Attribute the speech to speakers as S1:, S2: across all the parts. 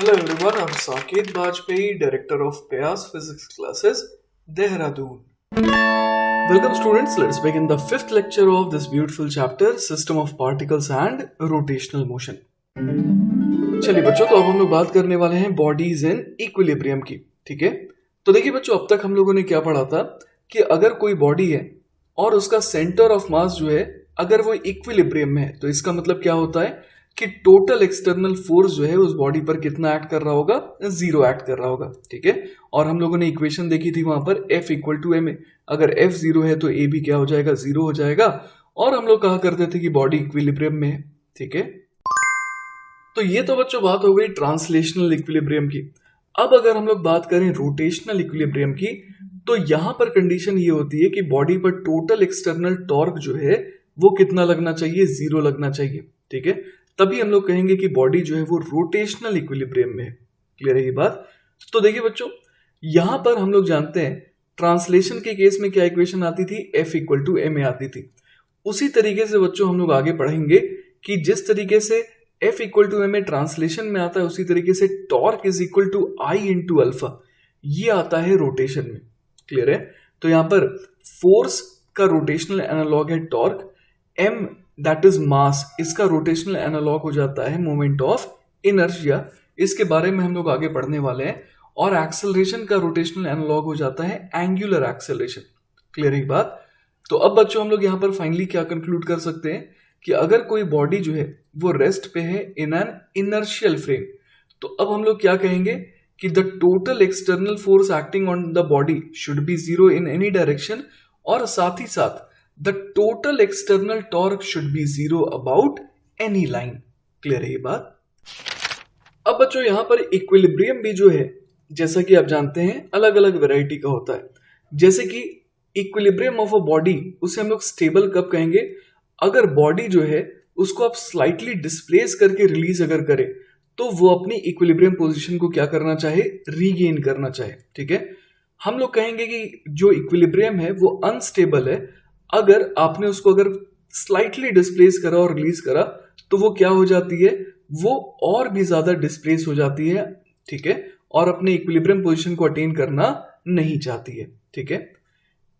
S1: Hello everyone, I'm Saket Bajpayee, Director of Payas Physics Classes, Dehradun. Welcome students, let's begin the fifth lecture of this beautiful chapter, System of Particles and Rotational Motion. चलिए बच्चों, तो अब हम लोग बात करने वाले हैं बॉडीज इन इक्विलिब्रियम की, ठीक है। तो देखिए बच्चों, अब तक हम लोगों ने क्या पढ़ा था कि अगर कोई बॉडी है और उसका सेंटर ऑफ मास जो है अगर वो इक्विलिब्रियम में है, तो इसका मतलब क्या होता है कि टोटल एक्सटर्नल फोर्स जो है उस बॉडी पर कितना एक्ट कर रहा होगा, जीरो एक्ट कर रहा होगा, ठीक है। और हम लोगों ने इक्वेशन देखी थी वहां पर F equal to M A, अगर F जीरो है तो ए भी क्या हो जाएगा, जीरो हो जाएगा। और हम लोग कहा करते थे कि बॉडी इक्विलिब्रियम में है, ठीक है। तो ये तो बच्चों बात हो गई ट्रांसलेशनल इक्विलिब्रियम की। अब अगर हम लोग बात करें रोटेशनल इक्विलिब्रियम की, तो यहां पर कंडीशन ये होती है कि बॉडी पर टोटल एक्सटर्नल टॉर्क जो है वो कितना लगना चाहिए, जीरो लगना चाहिए, ठीक है। तभी हम लोग कहेंगे कि बॉडी जो है वो रोटेशनल इक्विलिब्रियम में है। क्लियर है ये बात। तो देखिए बच्चों, यहां पर हम लोग जानते हैं ट्रांसलेशन के केस में क्या इक्वेशन आती थी, F equal to M A आती थी। उसी तरीके से बच्चों हम लोग आगे पढ़ेंगे कि जिस तरीके से F equal to M A translation में आता है, उसी तरीके से torque is equal to I into alpha ये आता है रोटेशन में। क्लियर है। तो यहां पर फोर्स का रोटेशनल एनालॉग है torque, m that is mass, इसका रोटेशनल एनालॉग हो जाता है मोमेंट ऑफ इनर्शिया। इसके बारे में हम लोग आगे पढ़ने वाले हैं। और एक्सेलरेशन का रोटेशनल एनालॉग हो जाता है एंगुलर एक्सेलरेशन। क्लियर है बात। तो अब बच्चों हम लोग यहां पर फाइनली क्या कंक्लूड कर सकते हैं कि अगर कोई बॉडी जो है वो रेस्ट पे है इन एन इनर्शियल फ्रेम, तो अब हम लोग क्या कहेंगे कि the total external force acting on the body should be zero in any direction, और साथ ही साथ the total external torque should be zero about any line. Clear है ये बात। अब बच्चों यहां पर इक्विलिब्रियम भी जो है, जैसा कि आप जानते हैं, अलग अलग वैरायटी का होता है। जैसे कि इक्विलिब्रियम ऑफ अ बॉडी, उसे हम लोग स्टेबल कब कहेंगे, अगर बॉडी जो है उसको आप स्लाइटली डिस्प्लेस करके रिलीज अगर करें तो वो अपनी इक्विलिब्रियम पोजीशन को क्या करना चाहे, रीगेन करना चाहे, ठीक है। हम लोग कहेंगे कि जो इक्विलिब्रियम है वो अनस्टेबल है अगर आपने उसको अगर स्लाइटली डिस्प्लेस करा और रिलीज करा तो वो क्या हो जाती है, वो और भी ज्यादा डिस्प्लेस हो जाती है, ठीक है, और अपने इक्विलिब्रियम पोजीशन को अटेन करना नहीं चाहती है, ठीक है।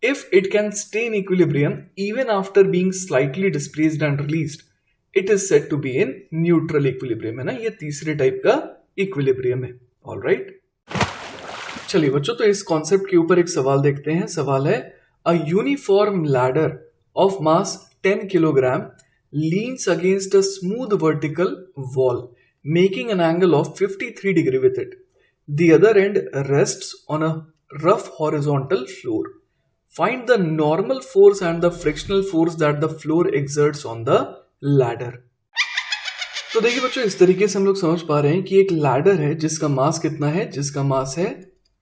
S1: If it can stay in equilibrium even after being slightly displaced and released, it is said to be in neutral equilibrium, है ना। ये तीसरे टाइप का इक्विलिब्रियम है। ऑल राइट, चलिए बच्चों, तो इस कॉन्सेप्ट के ऊपर एक सवाल देखते हैं। सवाल है, a uniform ladder of mass 10 kilogram leans against a smooth vertical wall making an angle of 53 degree with it. The other end rests on a rough horizontal floor. Find the normal force and the frictional force that the floor exerts on the ladder. तो देखिए बच्चों, इस तरीके से हम लोग समझ पा रहे हैं कि एक लैडर है जिसका मास कितना है, जिसका मास है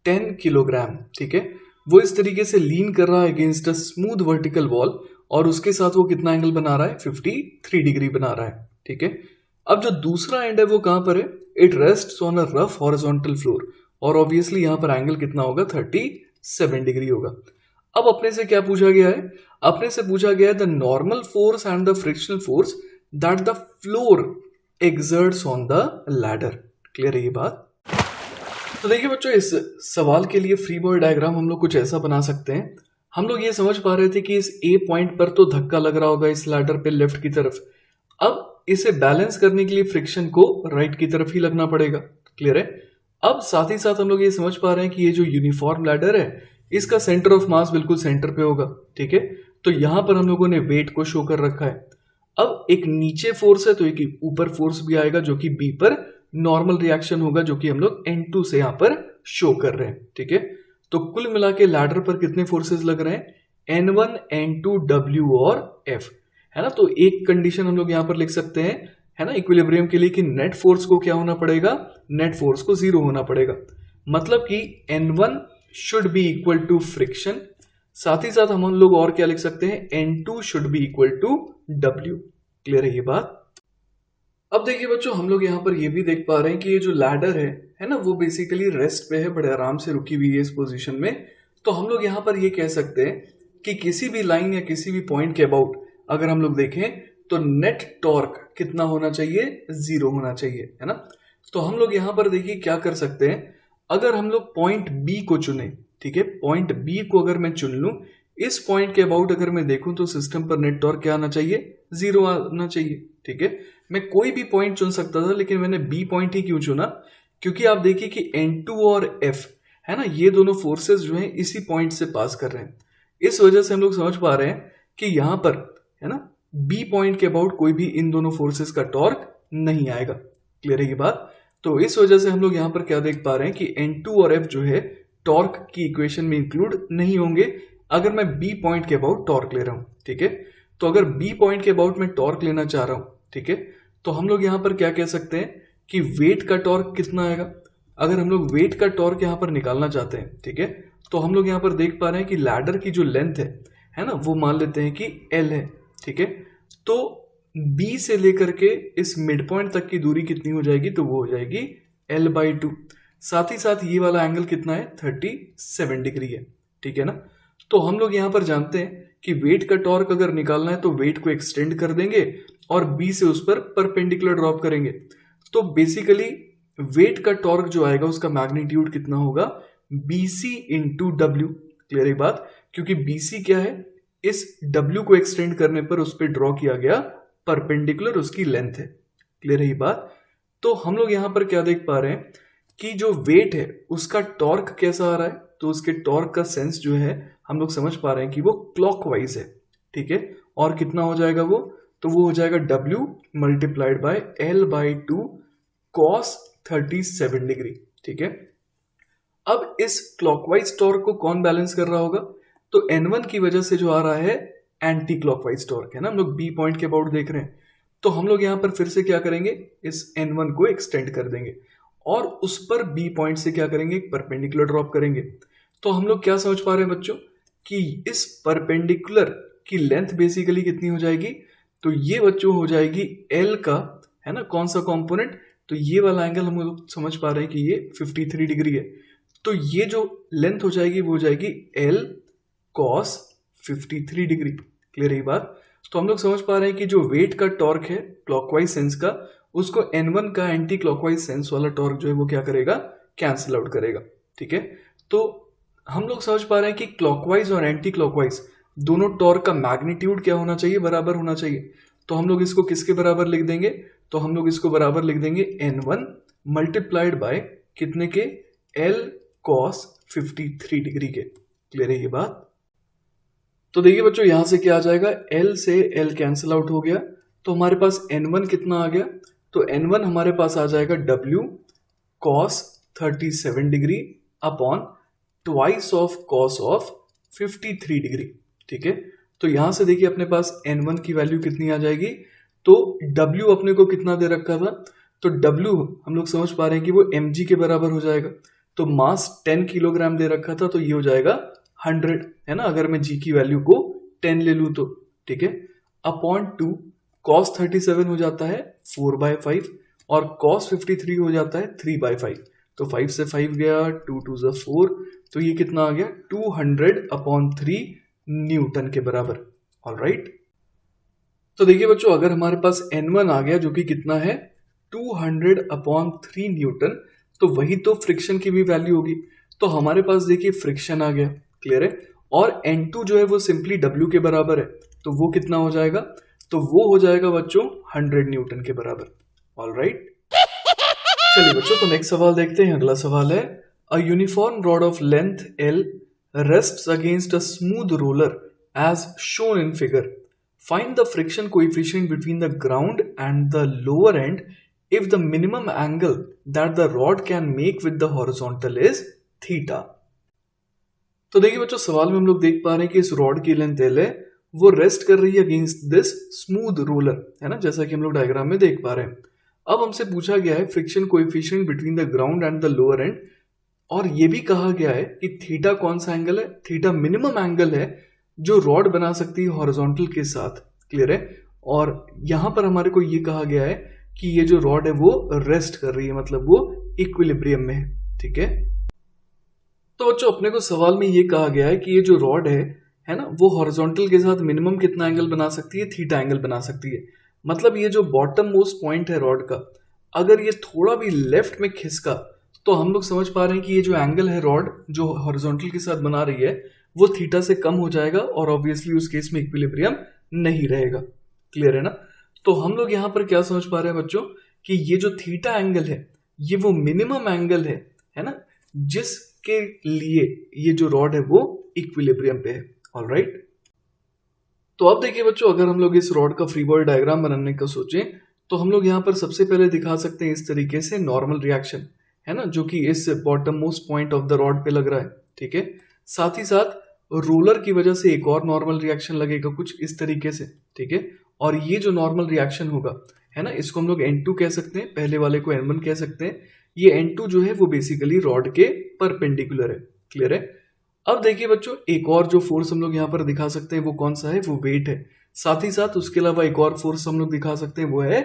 S1: 10 किलोग्राम, ठीक है। वो इस तरीके से लीन कर रहा है against a smooth vertical wall, और उसके साथ वो कितना एंगल बना रहा है, 53 डिग्री बना रहा है, ठीक है। अब जो दूसरा एंड है वो कहां पर है, it rests on a rough horizontal floor, और ऑब्वियसली यहां पर एंगल कितना होगा, 37 डिग्री होगा। अब अपने से क्या पूछा गया है, अपने से पूछा गया है the normal force and the frictional force that the floor exerts on the ladder. Clear है ये बात। तो देखिए बच्चों, इस सवाल के लिए फ्री बॉडी डायग्राम हम लोग कुछ ऐसा बना सकते हैं। हम लोग ये समझ पा रहे थे कि इस ए पॉइंट पर तो धक्का लग रहा होगा इस लैडर पे लेफ्ट की तरफ। अब इसे बैलेंस करने के लिए फ्रिक्शन को राइट की तरफ ही लगना पड़ेगा। क्लियर है। अब साथ ही साथ हम लोग ये समझ पा रहे हैं कि ये जो यूनिफॉर्म लैडर है इसका सेंटर ऑफ मास बिल्कुल सेंटर पे होगा, ठीक है। तो यहां पर हम लोगों ने वेट को शो कर रखा है। अब एक नीचे फोर्स है तो एक ऊपर फोर्स भी आएगा जो कि बी पर नॉर्मल रिएक्शन होगा, जो कि हम लोग N2 से यहां पर शो कर रहे हैं, ठीक है। तो कुल मिला के लैडर पर कितने फोर्सेस लग रहे हैं, N1, N2, W और F, है ना। तो एक कंडीशन हम लोग यहां पर लिख सकते हैं, है ना, इक्विलिब्रियम के लिए, कि नेट फोर्स को क्या होना पड़ेगा, नेट फोर्स को जीरो होना पड़ेगा। मतलब कि N1 should be equal to friction, साथ ही साथ हम लोग और क्या लिख सकते हैं, N2 should be equal to W। Clear है ये बात। अब देखिए बच्चों, हम लोग यहाँ पर ये भी देख पा रहे हैं कि ये जो लैडर है ना, वो बेसिकली रेस्ट पे है, बड़े आराम से रुकी हुई है इस पोजीशन में। तो हम लोग यहाँ पर ये कह सकते हैं कि किसी भी लाइन या किसी भी पॉइंट के अबाउट अगर हम लोग देखें तो नेट टॉर्क कितना होना चाहिए, जीरो होना चाहिए, है ना। तो हम लोग यहाँ पर देखिए क्या कर सकते हैं, अगर हम लोग पॉइंट बी को चुने, ठीक है, पॉइंट बी को अगर मैं चुन लूं, इस पॉइंट के अबाउट अगर मैं देखूं तो सिस्टम पर नेट टॉर्क क्या आना चाहिए, 0 आना चाहिए, ठीक है। मैं कोई भी पॉइंट चुन सकता था, लेकिन मैंने बी पॉइंट ही क्यों चुना, क्योंकि आप देखिए कि N2 और F है ना, ये दोनों फोर्सेस जो हैं इसी पॉइंट से पास कर रहे हैं। इस वजह से हम लोग समझ पा रहे हैं कि यहाँ पर है ना बी पॉइंट के अबाउट कोई भी इन दोनों फोर्सेस का टॉर्क नहीं आएगा। क्लियर है ये बात। तो इस वजह से हम लोग यहाँ पर क्या देख पा रहे हैं कि N2 और F जो है टॉर्क की इक्वेशन में इंक्लूड नहीं होंगे अगर मैं बी पॉइंट के अबाउट टॉर्क ले रहा हूं, ठीक है। तो अगर बी पॉइंट के अबाउट मैं टॉर्क लेना चाह रहा हूं, ठीक है, तो हम लोग यहाँ पर क्या कह सकते हैं कि वेट का टॉर्क कितना आएगा। अगर हम लोग वेट का टॉर्क यहाँ पर निकालना चाहते हैं, ठीक है, तो हम लोग यहाँ पर देख पा रहे हैं कि लैडर की जो लेंथ है ना, वो मान लेते हैं कि L है, ठीक है। तो B से लेकर के इस मिड पॉइंट तक की दूरी कितनी हो जाएगी, तो वो हो जाएगी L/2। साथ ही साथ ये वाला एंगल कितना है, 37 डिग्री है, ठीक है ना। तो हम लोग यहाँ पर जानते हैं कि वेट का टॉर्क अगर निकालना है तो वेट को एक्सटेंड कर देंगे और बी से उस पर परपेंडिकुलर ड्रॉप करेंगे। तो बेसिकली वेट का टॉर्क जो आएगा उसका मैग्नीट्यूड कितना होगा, BC इंटू डब्ल्यू। क्लियर है बात, क्योंकि BC क्या है, इस W को एक्सटेंड करने पर उस पर ड्रॉ किया गया परपेंडिकुलर उसकी लेंथ है। क्लियर है ये बात। तो हम लोग यहाँ पर क्या देख पा रहे हैं कि जो वेट है उसका टॉर्क कैसा आ रहा है, तो उसके टॉर्क का सेंस जो है हम लोग समझ पा रहे हैं कि वो क्लॉकवाइज है, ठीक है। और कितना हो जाएगा वो, तो वो हो जाएगा W multiplied by L/2 cos 37 degree, ठीक है। अब इस क्लॉकवाइज टॉर्क को कौन बैलेंस कर रहा होगा, तो N1 की वजह से जो आ रहा है एंटी क्लॉकवाइज टॉर्क है ना, हम लोग बी पॉइंट के अबाउट देख रहे हैं। तो हम लोग यहाँ पर फिर से क्या करेंगे, इस N1 को एक्सटेंड कर देंगे और उस पर बी पॉइंट से क्या करेंगे, परपेंडिकुलर ड्रॉप करेंगे। तो हम लोग क्या समझ पा रहे हैं बच्चों कि इस परपेंडिकुलर की लेंथ बेसिकली कितनी हो जाएगी, तो ये बच्चों हो जाएगी L का है ना कौन सा कंपोनेंट, तो ये वाला एंगल हम लोग समझ पा रहे हैं कि ये 53 डिग्री है। तो ये जो लेंथ हो जाएगी वो हो जाएगी L cos 53 डिग्री। क्लियर है ये बात। तो हम लोग समझ पा रहे हैं कि जो वेट का टॉर्क है क्लॉकवाइज सेंस का, उसको N1 का एंटी क्लॉकवाइज सेंस वाला टॉर्क जो है वो क्या करेगा, कैंसिल आउट करेगा, ठीक है। तो हम लोग समझ पा रहे हैं कि क्लॉकवाइज और एंटी क्लॉकवाइज दोनों टॉर्क का मैग्नीट्यूड क्या होना चाहिए, बराबर होना चाहिए। तो हम लोग इसको किसके बराबर लिख देंगे, तो हम लोग इसको बराबर लिख देंगे N1 मल्टीप्लाइड बाय कितने के, L cos 53 डिग्री के। क्लियर है ये बात। तो देखिए बच्चों यहां से क्या आ जाएगा, L से L कैंसिल आउट हो गया, तो हमारे पास N1 कितना आ गया, तो N1 हमारे पास आ जाएगा W cos 37 degree upon twice of cos of 53 degree, ठीक है। तो यहां से देखिए अपने पास N1 की वैल्यू कितनी आ जाएगी, तो W अपने को कितना दे रखा था, तो W हम लोग समझ पा रहे हैं कि वो mg के बराबर हो जाएगा। तो मास 10 किलोग्राम दे रखा था, तो ये हो जाएगा 100 है ना, अगर मैं g की वैल्यू को 10 ले लूँ तो, ठीक है। अपॉन 2 cos 37 हो जाता है 4/5 और cos 53 हो जाता है 3/5। तो 5 से 5 गया, 2 2 ज़ा 4, तो ये कितना आ गया 200/3 न्यूटन के बराबर। ऑलराइट। तो देखिए बच्चों अगर हमारे पास N1 आ गया जो कि कितना है 200/3 न्यूटन, तो वही तो फ्रिक्शन की भी वैल्यू होगी। तो हमारे पास देखिए फ्रिक्शन आ गया। क्लियर है। और N2 जो है वो सिंपली W के बराबर है, तो वो कितना हो जाएगा, तो वो हो जाएगा बच्चों 100 न्यूटन के बराबर। ऑलराइट। चलिए बच्चों तो नेक्स्ट सवाल देखते हैं। अगला सवाल है, a uniform rod of length L rests against a smooth roller as shown in figure. Find the friction coefficient between the ground and the lower end if the minimum angle that the rod can make with the horizontal is theta. तो देखिए बच्चों सवाल में हम लोग देख पा रहे हैं कि इस रॉड की लेंथ L है, वो रेस्ट कर रही है अगेंस्ट दिस स्मूथ रोलर, है ना, जैसा कि हम लोग डायग्राम में देख पा रहे हैं। अब हमसे पूछा गया है friction coefficient between the ground and the lower and, और ये भी कहा गया है कि थीटा कौन सा एंगल है, थीटा मिनिमम एंगल है जो रॉड बना सकती है हॉरिजॉन्टल के साथ। क्लियर है। और यहां पर हमारे को ये कहा गया है कि ये जो रॉड है वो रेस्ट कर रही है, मतलब वो इक्विलिब्रियम में है। ठीक है। तो बच्चों अपने को सवाल में ये कहा गया है कि ये जो रॉड है ना, वो हॉरिजॉन्टल के साथ मिनिमम कितना एंगल बना सकती है, थीटा एंगल बना सकती है। मतलब ये जो बॉटम मोस्ट पॉइंट है रॉड का, अगर ये थोड़ा भी लेफ्ट में खिसका तो हम लोग समझ पा रहे हैं कि ये जो एंगल है रॉड जो हॉरिजॉन्टल के साथ बना रही है वो थीटा से कम हो जाएगा और ऑब्वियसली उस केस में इक्विलिब्रियम नहीं रहेगा। क्लियर है ना? तो हम लोग यहाँ पर क्या समझ पा रहे हैं बच्चों कि ये जो थीटा एंगल है ये वो मिनिमम एंगल है ना, जिसके लिए ये जो रॉड है वो इक्विलिब्रियम पे है। ऑलराइट, तो अब देखिए बच्चों, अगर हम लोग इस रॉड का फ्री बॉडी डायग्राम बनाने का सोचें तो हम लोग यहाँ पर सबसे पहले दिखा सकते हैं इस तरीके से नॉर्मल रिएक्शन, है ना, जो कि इस bottom most point of the rod पे लग रहा है। ठीक है, साथ ही साथ रोलर की वजह से एक और नॉर्मल रिएक्शन लगेगा कुछ इस तरीके से। ठीक है, और ये जो नॉर्मल रिएक्शन होगा, है ना, इसको हम लोग N2 कह सकते हैं, पहले वाले को N1 कह सकते हैं। ये N2 जो है वो बेसिकली रॉड के परपेंडिकुलर है। क्लियर है? अब देखिए बच्चों, एक और जो फोर्स हम लोग यहाँ पर दिखा सकते हैं वो कौन सा है, वो वेट है। साथ ही साथ उसके अलावा एक और फोर्स हम लोग दिखा सकते हैं वो है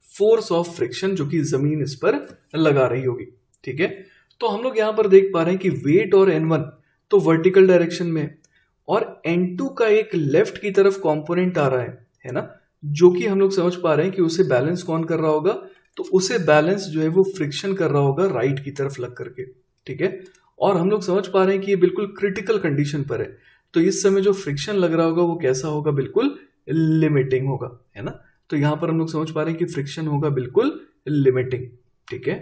S1: फोर्स ऑफ फ्रिक्शन, जो कि जमीन इस पर लगा रही होगी। ठीक है, तो हम लोग यहाँ पर देख पा रहे हैं कि वेट और N1 तो वर्टिकल डायरेक्शन में और N2 का एक लेफ्ट की तरफ कंपोनेंट आ रहा है ना, जो कि हम लोग समझ पा रहे हैं कि उसे बैलेंस कौन कर रहा होगा, तो उसे बैलेंस जो है वो फ्रिक्शन कर रहा होगा राइट की तरफ लग करके। ठीक है, और हम लोग समझ पा रहे हैं कि ये बिल्कुल क्रिटिकल कंडीशन पर है, तो इस समय जो फ्रिक्शन लग रहा होगा वो कैसा होगा, बिल्कुल लिमिटिंग होगा, है ना। तो यहां पर हम लोग समझ पा रहे हैं कि फ्रिक्शन होगा बिल्कुल लिमिटिंग। ठीक है,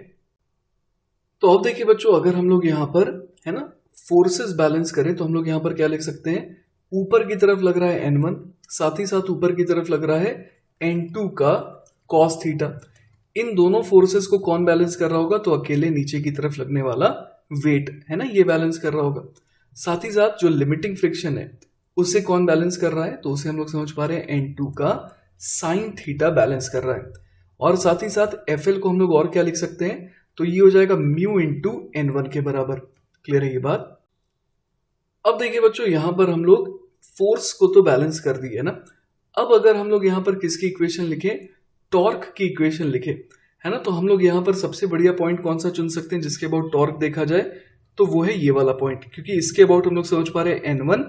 S1: तो अब देखिए बच्चों, अगर हम लोग यहाँ पर, है ना, फोर्सेस बैलेंस करें तो हम लोग यहाँ पर क्या लिख सकते हैं, ऊपर की तरफ लग रहा है N1, साथ ही साथ ऊपर की तरफ लग रहा है N2 का cos थीटा। इन दोनों फोर्सेस को कौन बैलेंस कर रहा होगा, तो अकेले नीचे की तरफ लगने वाला वेट, है ना, ये बैलेंस कर रहा होगा। साथ ही साथ जो लिमिटिंग फ्रिक्शन है उसे कौन बैलेंस कर रहा है, तो उसे हम लोग समझ पा रहे हैं N2 का साइन थीटा बैलेंस कर रहा है। और साथ ही साथ FL को हम लोग और क्या लिख सकते हैं, तो ये हो जाएगा म्यू इंटू N1 के बराबर। क्लियर है ये बात? अब देखिए बच्चों, यहां पर हम लोग फोर्स को तो बैलेंस कर दिए ना। अब अगर हम लोग यहाँ पर किसकी इक्वेशन लिखें, टॉर्क की इक्वेशन लिखे, है ना, तो हम लोग यहाँ पर सबसे बढ़िया पॉइंट कौन सा चुन सकते हैं जिसके अबाउट टॉर्क देखा जाए, तो वो है ये वाला पॉइंट, क्योंकि इसके अबाउट हम लोग समझ पा रहे हैं N1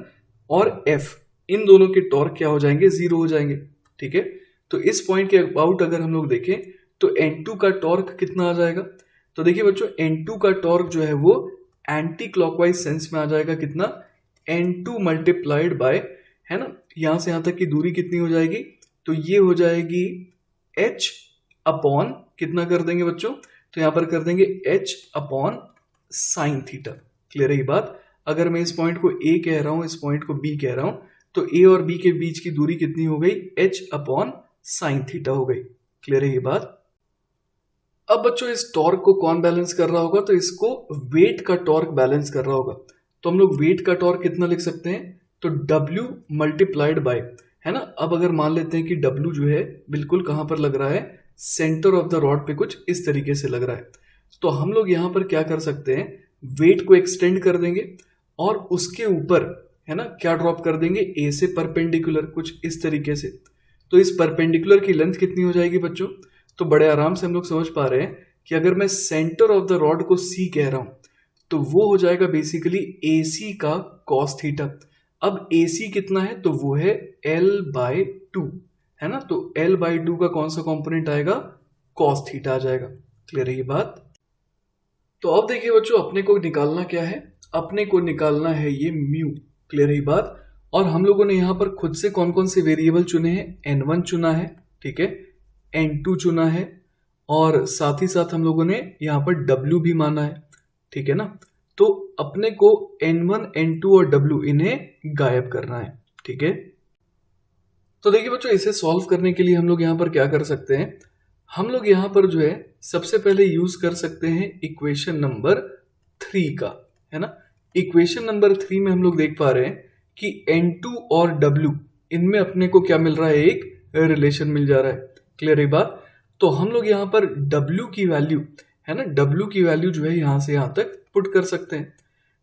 S1: और F, इन दोनों के टॉर्क क्या हो जाएंगे, 0 हो जाएंगे। ठीक है, तो इस पॉइंट के अबाउट अगर हम लोग देखें तो N2 का टॉर्क कितना आ जाएगा, तो देखिए बच्चों, N2 का टॉर्क जो है वो एंटी क्लॉकवाइज सेंस में आ जाएगा, कितना, N2 मल्टीप्लाइड बाय, है ना, यहां से यहां तक की दूरी कितनी हो जाएगी, तो ये हो जाएगी H अपॉन, कितना कर देंगे बच्चों, तो यहां पर कर देंगे H upon sine theta. Clear है ये बात? अगर मैं इस पॉइंट को A कह रहा हूं, इस पॉइंट को B कह रहा हूं, तो A और B के बीच की दूरी कितनी हो गई, H अपॉन साइन थीटा हो गई। क्लियर है ये बात? अब बच्चों, इस टॉर्क को कौन बैलेंस कर रहा होगा, तो इसको वेट का टॉर्क बैलेंस कर रहा होगा। तो हम लोग वेट का टॉर्क कितना लिख सकते हैं, तो W मल्टीप्लाइड बाय, है ना। अब अगर मान लेते हैं कि W जो है बिल्कुल कहां पर लग रहा है, सेंटर ऑफ द रॉड पे कुछ इस तरीके से लग रहा है, तो हम लोग यहां पर क्या कर सकते हैं, वेट को एक्सटेंड कर देंगे और उसके ऊपर, है ना, क्या ड्रॉप कर देंगे, A से परपेंडिकुलर कुछ इस तरीके से। तो इस परपेंडिकुलर की लेंथ कितनी हो जाएगी बच्चों, तो बड़े आराम से हम लोग समझ पा रहे हैं कि अगर मैं सेंटर ऑफ द रॉड को C कह रहा हूं तो वो हो जाएगा बेसिकली AC का cos थीटा। अब AC कितना है, तो वो है L/2, है ना, तो L/2 का कौन सा कंपोनेंट आएगा, cos थीटा आ जाएगा। क्लियर है ये बात? तो अब देखिए बच्चों, अपने को निकालना क्या है, अपने को निकालना है ये म्यू। क्लियर है ये बात? और हम लोगों ने यहाँ पर खुद से कौन कौन से वेरिएबल चुने हैं, N1 चुना है, ठीक है, N2 चुना है, और साथ ही साथ हम लोगों ने यहाँ पर W भी माना है। ठीक है ना, तो अपने को N1, N2 और W इन्हें गायब करना है। ठीक है, तो देखिए बच्चों, इसे सॉल्व करने के लिए हम लोग यहाँ पर क्या कर सकते हैं, हम लोग यहाँ पर जो है सबसे पहले यूज कर सकते हैं इक्वेशन नंबर 3 का, है ना। इक्वेशन नंबर 3 में हम लोग देख पा रहे हैं कि N2 और W इनमें अपने को क्या मिल रहा है, एक रिलेशन मिल जा रहा है। क्लियर है बात? तो हम लोग यहाँ पर W की वैल्यू, है ना, W की वैल्यू जो है यहाँ से यहाँ तक पुट कर सकते हैं।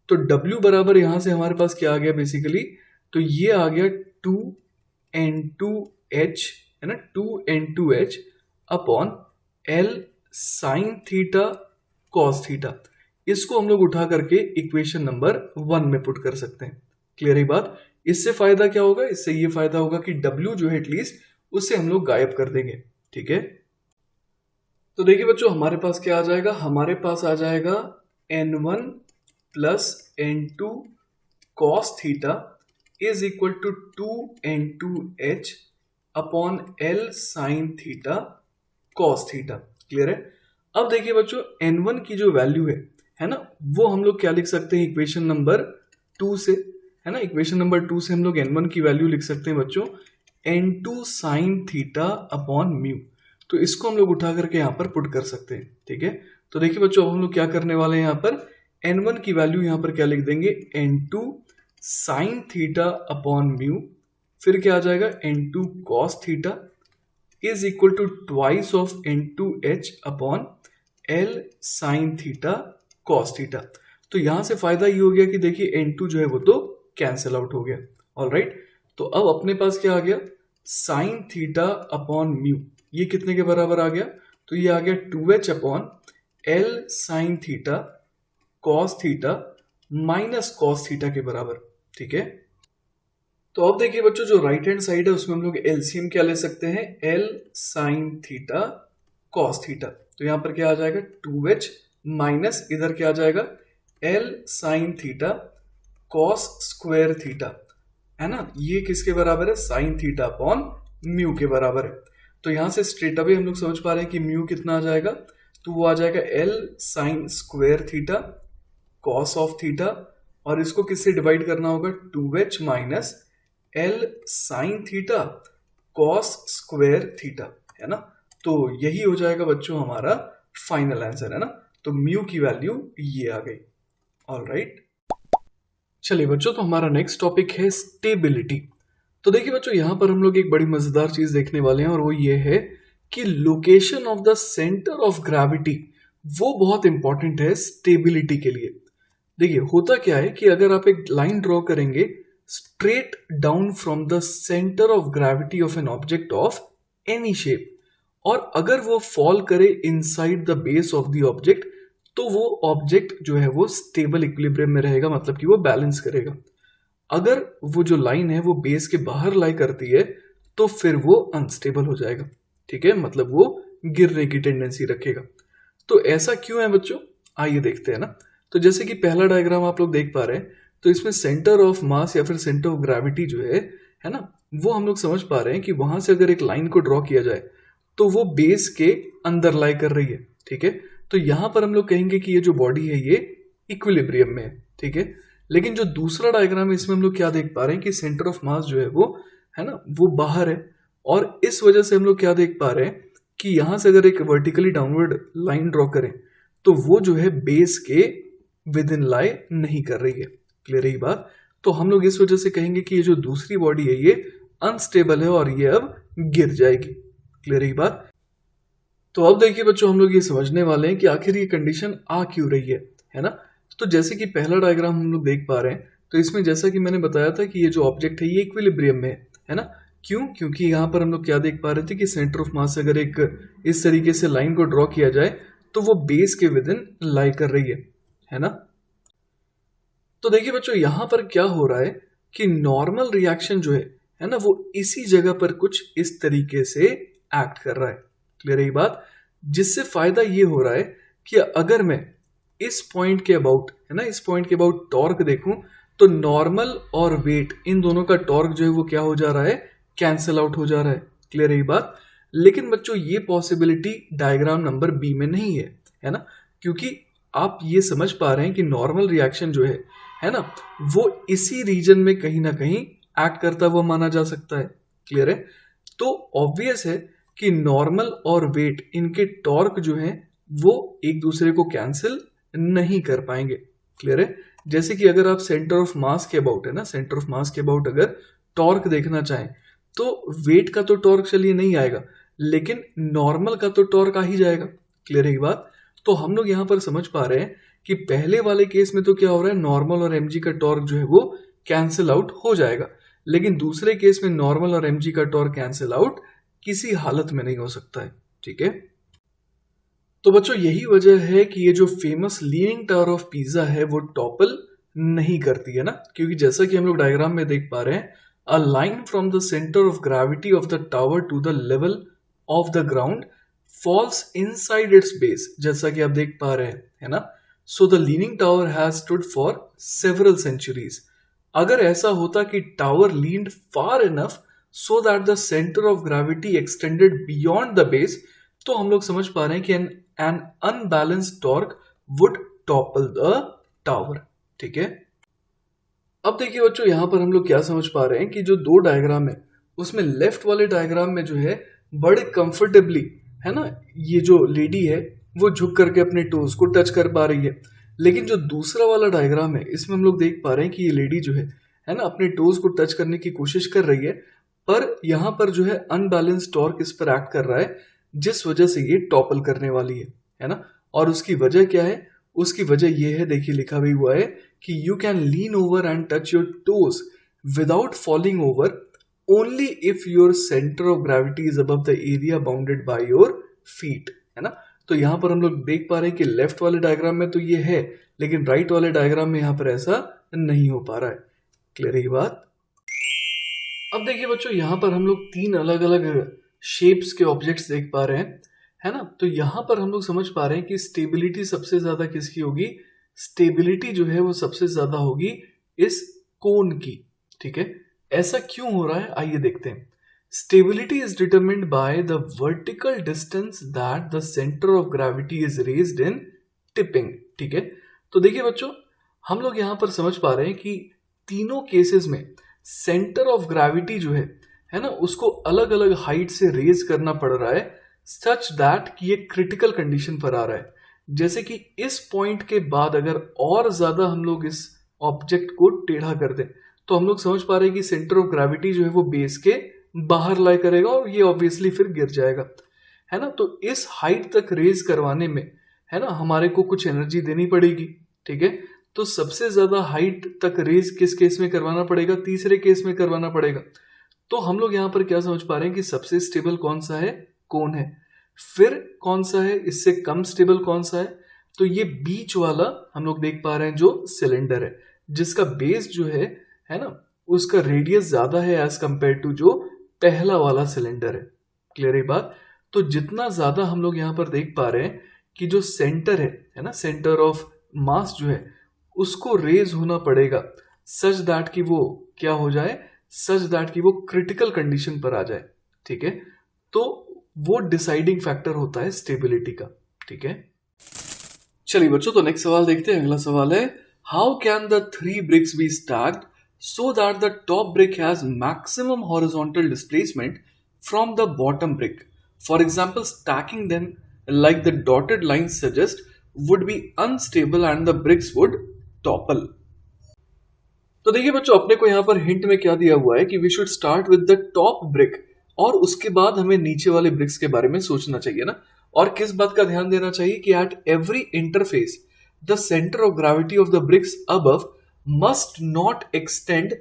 S1: तो W बराबर यहाँ से हमारे पास क्या आ गया बेसिकली, तो ये आ गया 2N2H, है ना, 2N2H upon L sine theta cos theta. इसको हम लोग उठा करके इक्वेशन नंबर 1 में पुट कर सकते हैं। क्लियर है बात? इससे फायदा क्या होगा, इससे ये फायदा होगा कि W जो है एटलीस्ट उसे हम लोग गायब कर देंगे। ठीक है, तो देखिए बच्चों हमारे पास क्या आ जाएगा, हमारे पास आ जाएगा n1 plus n2 cos theta is equal to 2n2h upon l sine theta cos theta. Clear है। अब देखिए बच्चों n1 की जो वैल्यू है ना, वो हम लोग क्या लिख सकते हैं इक्वेशन नंबर 2 से, है ना। इक्वेशन नंबर 2 से हम लोग n1 की वैल्यू लिख सकते हैं बच्चों n2 sign theta upon mu. तो इसको हम लोग उठा करके यहाँ पर पुट कर सकते हैं। ठीक है, तो देखिए बच्चों अब हम लोग क्या करने वाले हैं, यहाँ पर n1 की वैल्यू यहाँ पर क्या लिख देंगे, n2 sign theta upon mu, फिर क्या आ जाएगा n2 cos theta is equal to twice of n2h upon l sine theta cos theta. तो यहां से फायदा ये हो गया कि देखिए n2 जो है वो तो कैंसिल आउट हो गया। ऑलराइट, तो अब अपने पास क्या आ गया, साइन थीटा अपॉन म्यू, ये कितने के बराबर आ गया, तो ये आ गया 2h upon l sine theta cos theta minus cos theta के बराबर। ठीक है, तो अब देखिए बच्चों जो राइट हैंड साइड है उसमें हम लोग एलसीएम क्या ले सकते हैं, l sine theta cos theta. तो यहां पर क्या आ जाएगा 2h माइनस इधर क्या आ जाएगा l sine theta cos square theta, है ना। ये किसके बराबर है, साइन थीटा अपॉन म्यू के बराबर है। तो यहां से स्ट्रेट अवे हम लोग समझ पा रहे हैं कि म्यू कितना आ जाएगा, तो वो आ जाएगा l sine square theta cos of theta, और इसको किससे डिवाइड करना होगा, 2h minus l sine theta cos square theta, है ना। तो यही हो जाएगा बच्चों हमारा फाइनल आंसर, है ना। तो म्यू की वैल्यू ये आ गई। ऑलराइट, चलिए बच्चों तो हमारा नेक्स्ट टॉपिक है स्टेबिलिटी। तो देखिए बच्चों यहाँ पर हम लोग एक बड़ी मजेदार चीज देखने वाले हैं, और वो ये है कि location of the centre of gravity वो बहुत इंपॉर्टेंट है स्टेबिलिटी के लिए। देखिए होता क्या है कि अगर आप एक लाइन ड्रॉ करेंगे straight down from the centre of gravity of an object of any shape, और अगर वो फॉल करे inside the base of the object, तो वो ऑब्जेक्ट जो है वो स्टेबल इक्विलिब्रियम में रहेगा, मतलब कि वो बैलेंस करेगा। अगर वो जो लाइन है वो बेस के बाहर लाई करती है तो फिर वो अनस्टेबल हो जाएगा। ठीक है, मतलब वो गिरने की टेंडेंसी रखेगा। तो ऐसा क्यों है बच्चों, आइए देखते हैं ना। तो जैसे कि पहला डायग्राम आप लोग देख पा रहे हैं, तो इसमें सेंटर ऑफ मास या फिर सेंटर ऑफ ग्रेविटी जो है ना, वो हम लोग समझ पा रहे हैं कि वहां से अगर एक लाइन को ड्रॉ किया जाए तो वो बेस के अंदर लाई कर रही है। ठीक है, तो यहां पर हम लोग कहेंगे कि ये जो बॉडी है ये इक्विलिब्रियम में है। ठीक है, लेकिन जो दूसरा डायग्राम है इसमें हम लोग क्या देख पा रहे हैं कि सेंटर ऑफ मास जो है वो, है ना, वो बाहर है, और इस वजह से हम लोग क्या देख पा रहे हैं कि यहां से अगर एक वर्टिकली डाउनवर्ड लाइन ड्रॉ करें तो वो जो है बेस के विद इन लाई नहीं कर रही है। क्लियर है ये बात। तो हम लोग इस वजह से कहेंगे कि ये जो दूसरी बॉडी है ये अनस्टेबल है और ये अब गिर जाएगी। क्लियर है ये बात। तो अब देखिए बच्चों हम लोग ये समझने वाले हैं कि आखिर ये कंडीशन आ क्यों रही है ना। तो जैसे कि पहला डायग्राम हम लोग देख पा रहे हैं, तो इसमें जैसा कि मैंने बताया था कि ये जो ऑब्जेक्ट है ये इक्विलिब्रियम में है ना। क्यों, क्योंकि यहाँ पर हम लोग क्या देख पा रहे थे कि सेंटर ऑफ मास अगर एक इस तरीके से लाइन को ड्रॉ किया जाए तो वो बेस के विद इन लाई कर रही है ना। तो देखिए बच्चों यहां पर क्या हो रहा है कि नॉर्मल रिएक्शन जो है ना, वो इसी जगह पर कुछ इस तरीके से एक्ट कर रहा है। क्लियर है ये बात। जिससे फायदा ये हो रहा है कि अगर मैं इस पॉइंट के अबाउट, है ना, इस पॉइंट के अबाउट टॉर्क देखूं तो नॉर्मल और वेट इन दोनों का टॉर्क जो है वो क्या हो जा रहा है, कैंसिल आउट हो जा रहा है। क्लियर है ये बात। लेकिन बच्चों ये पॉसिबिलिटी डायग्राम नंबर बी में नहीं है ना, क्योंकि आप ये समझ पा रहे हैं कि नॉर्मल रिएक्शन जो है ना, वो इसी रीजन में कहीं ना कहीं एक्ट करता हुआ माना जा सकता है। क्लियर है। तो ऑब्वियस है कि नॉर्मल और वेट इनके टॉर्क जो है वो एक दूसरे को कैंसिल नहीं कर पाएंगे। क्लियर है। जैसे कि अगर आप सेंटर ऑफ मास के अबाउट, है ना, सेंटर ऑफ मास के अबाउट अगर टॉर्क देखना चाहें तो वेट का तो टॉर्क चलिए नहीं आएगा, लेकिन नॉर्मल का तो टॉर्क आ ही जाएगा। क्लियर है ये बात। तो हम लोग यहां पर समझ पा रहे हैं कि पहले वाले केस में तो क्या हो रहा है, नॉर्मल और एमजी का टॉर्क जो है वो कैंसिल आउट हो जाएगा, लेकिन दूसरे केस में नॉर्मल और एमजी का टॉर्क कैंसिल आउट किसी हालत में नहीं हो सकता है। ठीक है। तो बच्चों यही वजह है कि ये जो famous leaning tower of Pisa है वो टॉपल नहीं करती है ना, क्योंकि जैसा कि हम लोग डायग्राम में देख पा रहे हैं, a line from the centre of gravity of the tower to the level of the ground falls inside its base, जैसा कि आप देख पा रहे हैं, है ना. So the leaning tower has stood for several centuries. अगर ऐसा होता कि tower leaned far enough so that the center of gravity extended beyond the base, तो हम लोग समझ पा रहे हैं कि an unbalanced torque would topple the tower. ठीक है. अब देखिए बच्चों, यहां पर हम लोग क्या समझ पा रहे हैं कि जो दो डायग्राम है उसमें लेफ्ट वाले डायग्राम में जो है बड़े कंफर्टेबली, है ना, ये जो लेडी है वो झुक करके अपने टोज को टच कर पा रही है. लेकिन जो दूसरा वाला डायग्राम है इसमें हम लोग देख पा रहे हैं कि ये लेडी जो है ना, अपने टोज को टच करने की कोशिश कर रही है, पर यहाँ पर जो है अनबैलेंस टॉर्क इस पर एक्ट कर रहा है, जिस वजह से ये टॉपल करने वाली है ना. और उसकी वजह क्या है? उसकी वजह ये है, देखिए लिखा भी हुआ है कि you can lean over and touch your toes without falling over only if your centre of gravity is above the area bounded by your feet, है ना. तो यहां पर हम लोग देख पा रहे हैं कि लेफ्ट वाले डायग्राम में तो ये है, लेकिन राइट वाले डायग्राम में यहां पर ऐसा नहीं हो पा रहा है. क्लियर है ये बात? अब देखिए बच्चों, यहां पर हम लोग तीन अलग अलग शेप्स के ऑब्जेक्ट्स देख पा रहे हैं, है ना. तो यहां पर हम लोग समझ पा रहे हैं कि स्टेबिलिटी सबसे ज्यादा किसकी होगी? स्टेबिलिटी जो है वो सबसे ज्यादा होगी इस कोन की. ठीक है. ऐसा क्यों हो रहा है, आइए देखते हैं. Stability is determined by the vertical distance that the centre of gravity is raised in tipping. ठीक है. तो देखिए बच्चों, हम लोग यहां पर समझ पा रहे हैं कि तीनों केसेस में सेंटर ऑफ ग्रेविटी जो है ना, उसको अलग अलग हाइट से रेज करना पड़ रहा है, सच दैट कि ये क्रिटिकल कंडीशन पर आ रहा है. जैसे कि इस पॉइंट के बाद अगर और ज्यादा हम लोग इस ऑब्जेक्ट को टेढ़ा कर दें तो हम लोग समझ पा रहे हैं कि सेंटर ऑफ ग्रेविटी जो है वो बेस के बाहर लाई करेगा और ये ऑब्वियसली फिर गिर जाएगा, है ना. तो इस हाइट तक रेज करवाने में, है ना, हमारे को कुछ एनर्जी देनी पड़ेगी. ठीक है. तो सबसे ज्यादा हाइट तक रेज किस केस में करवाना पड़ेगा? तीसरे केस में करवाना पड़ेगा. तो हम लोग यहां पर क्या समझ पा रहे हैं कि सबसे स्टेबल कौन सा है? कोन है. फिर कौन सा है इससे कम स्टेबल? कौन सा है? तो ये बीच वाला हम लोग देख पा रहे हैं जो सिलेंडर है, जिसका बेस जो है ना, उसका रेडियस ज्यादा है एज कंपेयर टू जो पहला वाला सिलेंडर है. क्लियर है बात? तो जितना ज्यादा हम लोग यहां पर देख पा रहे हैं कि जो सेंटर है ना, सेंटर ऑफ मास जो है उसको रेज होना पड़ेगा सच दैट कि वो क्या हो जाए? सच दैट कि वो क्रिटिकल कंडीशन पर आ जाए. ठीक है. तो वो डिसाइडिंग फैक्टर होता है स्टेबिलिटी का. ठीक है. चलिए बच्चों, तो नेक्स्ट सवाल देखते हैं. अगला सवाल है, how can the three bricks be stacked so that the top brick has maximum horizontal displacement from the bottom brick? For example, stacking them like the dotted lines suggest would be unstable and the bricks would topple. तो देखिए बच्चों, अपने को यहां पर hint में क्या दिया हुआ है कि we should start with the top brick और उसके बाद हमें नीचे वाले ब्रिक्स के बारे में सोचना चाहिए ना. और किस बात का ध्यान देना चाहिए कि at every interface the center of gravity of the bricks above must not extend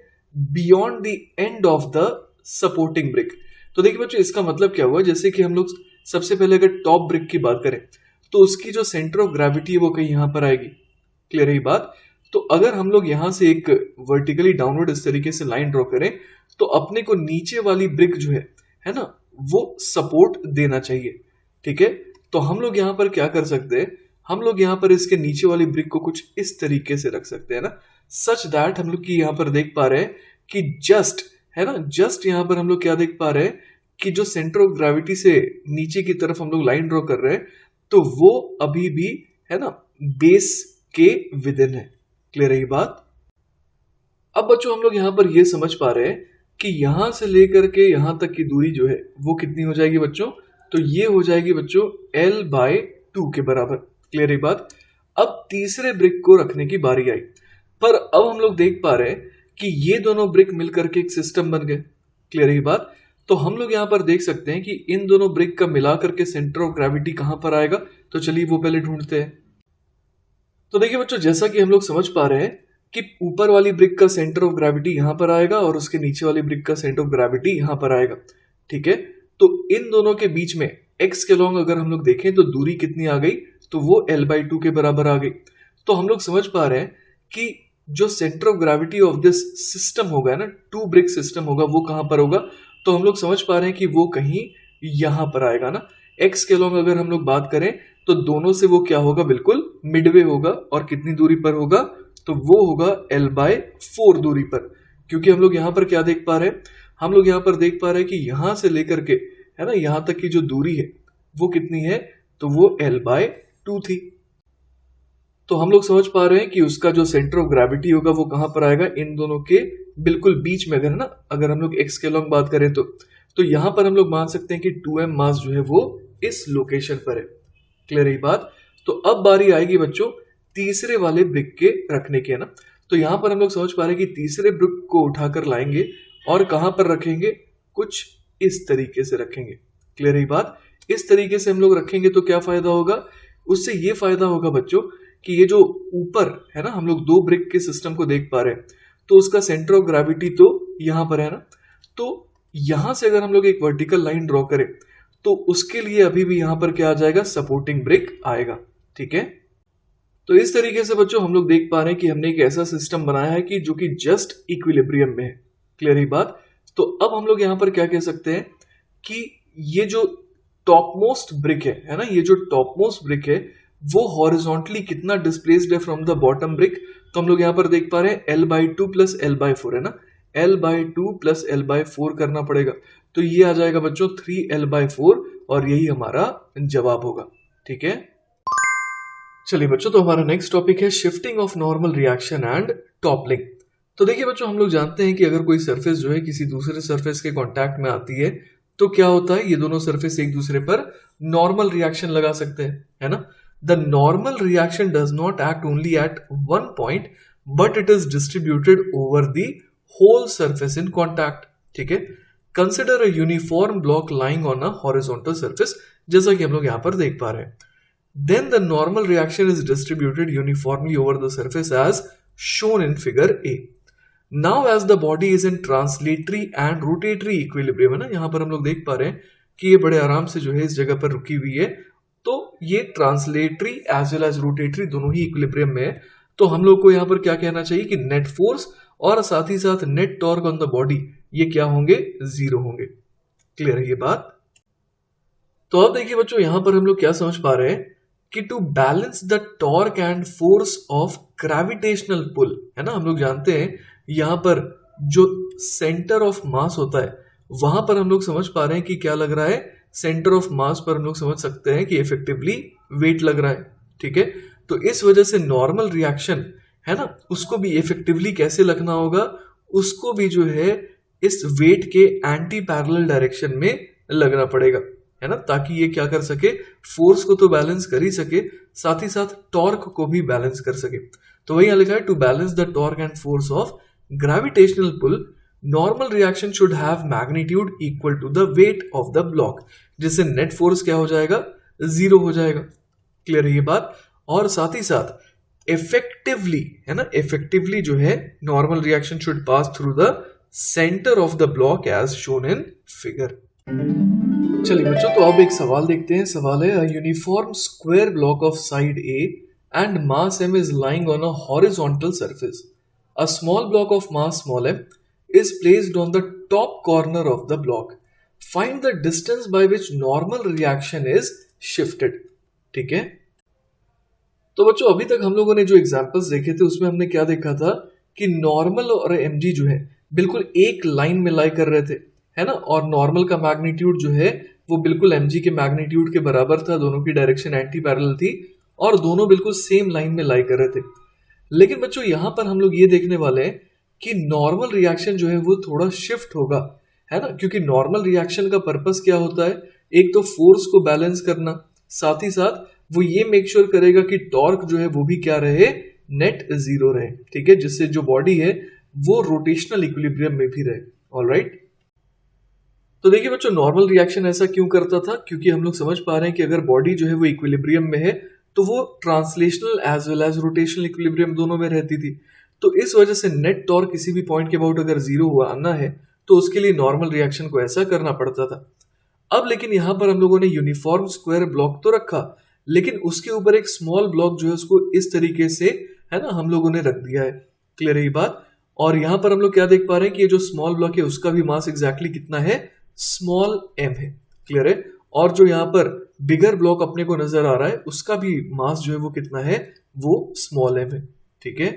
S1: beyond the end of the supporting brick. तो देखिए बच्चों, इसका मतलब क्या हुआ? जैसे कि हम लोग सबसे पहले अगर टॉप ब्रिक की बात करें तो उसकी जो सेंटर ऑफ ग्रेविटी है वो कहीं यहां पर आएगी. क्लियर है बात? तो अगर हम लोग यहां से एक वर्टिकली डाउनवर्ड इस तरीके से लाइन ड्रॉ करें तो अपने को नीचे वाली ब्रिक जो है ना, वो सपोर्ट देना चाहिए. ठीक है. तो हम लोग यहां पर क्या कर सकते हैं? हम लोग यहां पर इसके नीचे वाली ब्रिक को कुछ इस तरीके से रख सकते हैं ना, सच दैट हम लोग की यहां पर देख पा रहे हैं कि जस्ट, है ना, जस्ट यहां पर हम लोग क्या देख पा रहे हैं कि जो सेंटर ऑफ ग्रेविटी से नीचे की तरफ हम लोग लाइन ड्रॉ कर रहे हैं तो वो अभी भी, है ना, बेस के विद इन है. क्लियर है ये बात? अब बच्चों, हम लोग यहां पर ये समझ पा रहे हैं कि यहां से लेकर के यहां तक की दूरी जो है वो कितनी हो जाएगी बच्चों? तो ये हो जाएगी बच्चों L/2 के बराबर. क्लियर है बात? अब तीसरे ब्रिक को रखने की बारी आई, पर अब हम लोग देख पा रहे हैं कि ये दोनों ब्रिक मिलकर के एक सिस्टम बन गए. क्लियर है बात? तो हम लोग यहां पर देख सकते हैं कि इन दोनों ब्रिक का मिलाकर के सेंटर ऑफ ग्रेविटी कहां पर आएगा. तो चलिए वो पहले ढूंढते हैं. तो देखिए बच्चों, जैसा कि हम लोग समझ पा रहे हैं कि ऊपर वाली ब्रिक का सेंटर ऑफ ग्रेविटी यहां पर आएगा और उसके नीचे वाली ब्रिक का सेंटर ऑफ ग्रेविटी यहां पर आएगा. ठीक है. तो इन दोनों के बीच में x के लॉन्ग अगर हम लोग देखें तो दूरी कितनी आ गई? तो वो L/2 के बराबर आ गई. तो हम लोग समझ पा रहे हैं कि जो centre of gravity of this system होगा ना, टू ब्रिक सिस्टम होगा, वो कहां पर होगा? तो हम लोग समझ पा रहे हैं कि वो कहीं यहां पर आएगा ना. x के अलॉन्ग अगर हम लोग बात करें तो दोनों से वो क्या होगा, बिल्कुल मिडवे होगा, और कितनी दूरी पर होगा, तो वो होगा l/4 दूरी पर। क्योंकि हम लोग यहाँ पर क्या देख पा रहे हैं, हम लोग यहाँ पर देख पा रहे हैं कि यहां से लेकर के, है ना, यहां तक की जो दूरी है वो कितनी है, तो वो l/2 थी। तो हम लोग समझ पा रहे हैं कि उसका जो सेंटर ऑफ ग्रेविटी होगा वो कहां पर आएगा, इन दोनों के बिल्कुल बीच में। अगर ना, अगर हम लोग x के अलॉन्ग बात करें तो यहां पर हम लोग मान सकते हैं कि 2m मास जो है वो इस लोकेशन पर है। क्लियर है बात। तो अब बारी आएगी बच्चों तीसरे वाले ब्रिक के रखने की, है ना। तो यहां पर हम लोग समझ पा रहे हैं कि तीसरे ब्रिक को उठाकर लाएंगे और कहां पर रखेंगे, कुछ इस तरीके से रखेंगे। क्लियर है बात। इस तरीके से हम लोग रखेंगे तो क्या फायदा होगा, उससे ये फायदा होगा बच्चों कि ये जो ऊपर है ना, हम लोग दो ब्रिक के सिस्टम को देख पा रहे हैं, तो उसका सेंटर ऑफ ग्रेविटी तो यहां पर है ना। तो यहां से अगर हम लोग एक वर्टिकल लाइन ड्रॉ करें तो उसके लिए अभी भी यहां पर क्या आ जाएगा, सपोर्टिंग ब्रिक आएगा। ठीक है। तो इस तरीके से बच्चों हम लोग देख पा रहे हैं कि हमने एक ऐसा सिस्टम बनाया है कि जो कि जस्ट इक्विलिब्रियम में है। क्लियर है बात। तो अब हम लोग यहां पर क्या कह सकते हैं कि ये जो टॉप मोस्ट ब्रिक है ना, ये जो टॉप मोस्ट ब्रिक है वो हॉरिजॉन्टली कितना डिस्प्लेस्ड है फ्रॉम द बॉटम ब्रिक। तो हम लोग यहां पर देख पा रहे हैं l/2 प्लस l/4 है ना, l/2 प्लस l/4 करना पड़ेगा। तो ये आ जाएगा बच्चों 3l/4 और यही हमारा जवाब होगा। ठीक है। चलिए बच्चों, तो हमारा नेक्स्ट टॉपिक है shifting of normal reaction and toppling. तो देखिए बच्चों, हम लोग जानते हैं कि अगर कोई सरफेस जो है किसी दूसरे सरफेस के कांटेक्ट में आती है तो क्या होता है, ये दोनों सरफेस एक दूसरे पर नॉर्मल रिएक्शन लगा सकते हैं, है ना। The normal reaction does not act only at one point but it is distributed over the whole surface in contact. ठीक है। Consider a uniform block lying on a horizontal surface, जैसा कि हम लोग यहां पर देख पा रहे हैं। Then the normal reaction is distributed uniformly over the surface as shown in figure A. Now as the body is in translatory and rotatory equilibrium, है ना, यहां पर हम लोग देख पा रहे हैं कि ये बड़े आराम से जो है इस जगह पर रुकी हुई है। तो ये translatory as well as rotatory दोनों ही इक्विलिब्रियम में है। तो हम लोग को यहां पर क्या कहना चाहिए कि नेट फोर्स और साथ ही साथ net torque on the body ये क्या होंगे, जीरो होंगे। क्लियर है ये बात। तो अब देखिए बच्चों, यहां पर हम लोग क्या समझ पा रहे हैं कि to balance the torque and force of gravitational pull, है ना, हम लोग जानते हैं यहां पर जो सेंटर ऑफ मास होता है वहां पर हम लोग समझ पा रहे हैं कि क्या लग रहा है, सेंटर ऑफ मास पर हम लोग समझ सकते हैं कि इफेक्टिवली वेट लग रहा है। ठीक है। तो इस वजह से नॉर्मल रिएक्शन है ना, उसको भी इफेक्टिवली कैसे लगना होगा, उसको भी जो है इस वेट के एंटी पैरेलल डायरेक्शन में लगना पड़ेगा, है ना, ताकि ये क्या कर सके, फोर्स को तो बैलेंस कर ही सके, साथ ही साथ टॉर्क को भी बैलेंस कर सके। तो वही यहां लिखा है, to balance the torque and force of gravitational pull normal reaction should have magnitude equal to the weight of the block, जिससे नेट फोर्स क्या हो जाएगा, जीरो हो जाएगा। क्लियर है ये बात। और साथ ही साथ इफेक्टिवली, है ना, इफेक्टिवली जो है normal reaction should pass through the centre of the block as shown in figure. चलिए बच्चों, तो अब एक सवाल देखते हैं। सवाल है, a uniform square block of side A and mass m is lying on a horizontal surface. A small block of mass small m is placed on the top corner of the block. Find the distance by which normal reaction is shifted. ठीक है। तो बच्चों, अभी तक हम लोगों ने जो एग्जांपल्स देखे थे उसमें हमने क्या देखा था कि नॉर्मल और mg जो है बिल्कुल एक लाइन में लाई कर रहे थे, है ना, और नॉर्मल का मैग्नीट्यूड जो है वो बिल्कुल mg के मैग्नीट्यूड के बराबर था, दोनों की डायरेक्शन एंटी पैरेलल थी और दोनों बिल्कुल सेम लाइन में लाई कर रहे थे। लेकिन बच्चों, यहां पर हम लोग ये देखने वाले हैं कि नॉर्मल रिएक्शन जो है वो थोड़ा शिफ्ट होगा, है ना, क्योंकि नॉर्मल रिएक्शन का पर्पस क्या होता है, एक तो फोर्स को बैलेंस करना, साथ ही साथ वो ये मेक श्योर करेगा कि टॉर्क जो है वो भी क्या रहे, नेट जीरो रहे। ठीक है, जिससे जो बॉडी है वो रोटेशनल इक्विलिब्रियम में भी रहे। ऑलराइट। तो देखिए बच्चों, नॉर्मल रिएक्शन ऐसा क्यों करता था, क्योंकि हम लोग समझ पा रहे हैं कि अगर बॉडी जो है वो इक्विलिब्रियम में है तो वो translational as well as rotational equilibrium दोनों में रहती थी। तो इस वजह से नेट टॉर्क किसी भी पॉइंट के अबाउट अगर जीरो हुआ आना है तो उसके लिए नॉर्मल रिएक्शन को ऐसा करना पड़ता था। अब लेकिन यहां पर हम लोगों ने यूनिफॉर्म स्क्वायर ब्लॉक तो रखा, लेकिन उसके ऊपर एक स्मॉल ब्लॉक जो है उसको इस तरीके से, है ना, हम लोगों ने रख दिया है। क्लियर है ये बात। और यहां पर हम लोग क्या देख पा रहे हैं कि ये जो स्मॉल ब्लॉक है उसका भी मास एग्जैक्टली कितना है, स्मॉल m है। क्लियर है। और जो यहाँ पर बिगर ब्लॉक अपने को नजर आ रहा है उसका भी मास जो है वो कितना है, वो स्मॉल m है। ठीक है,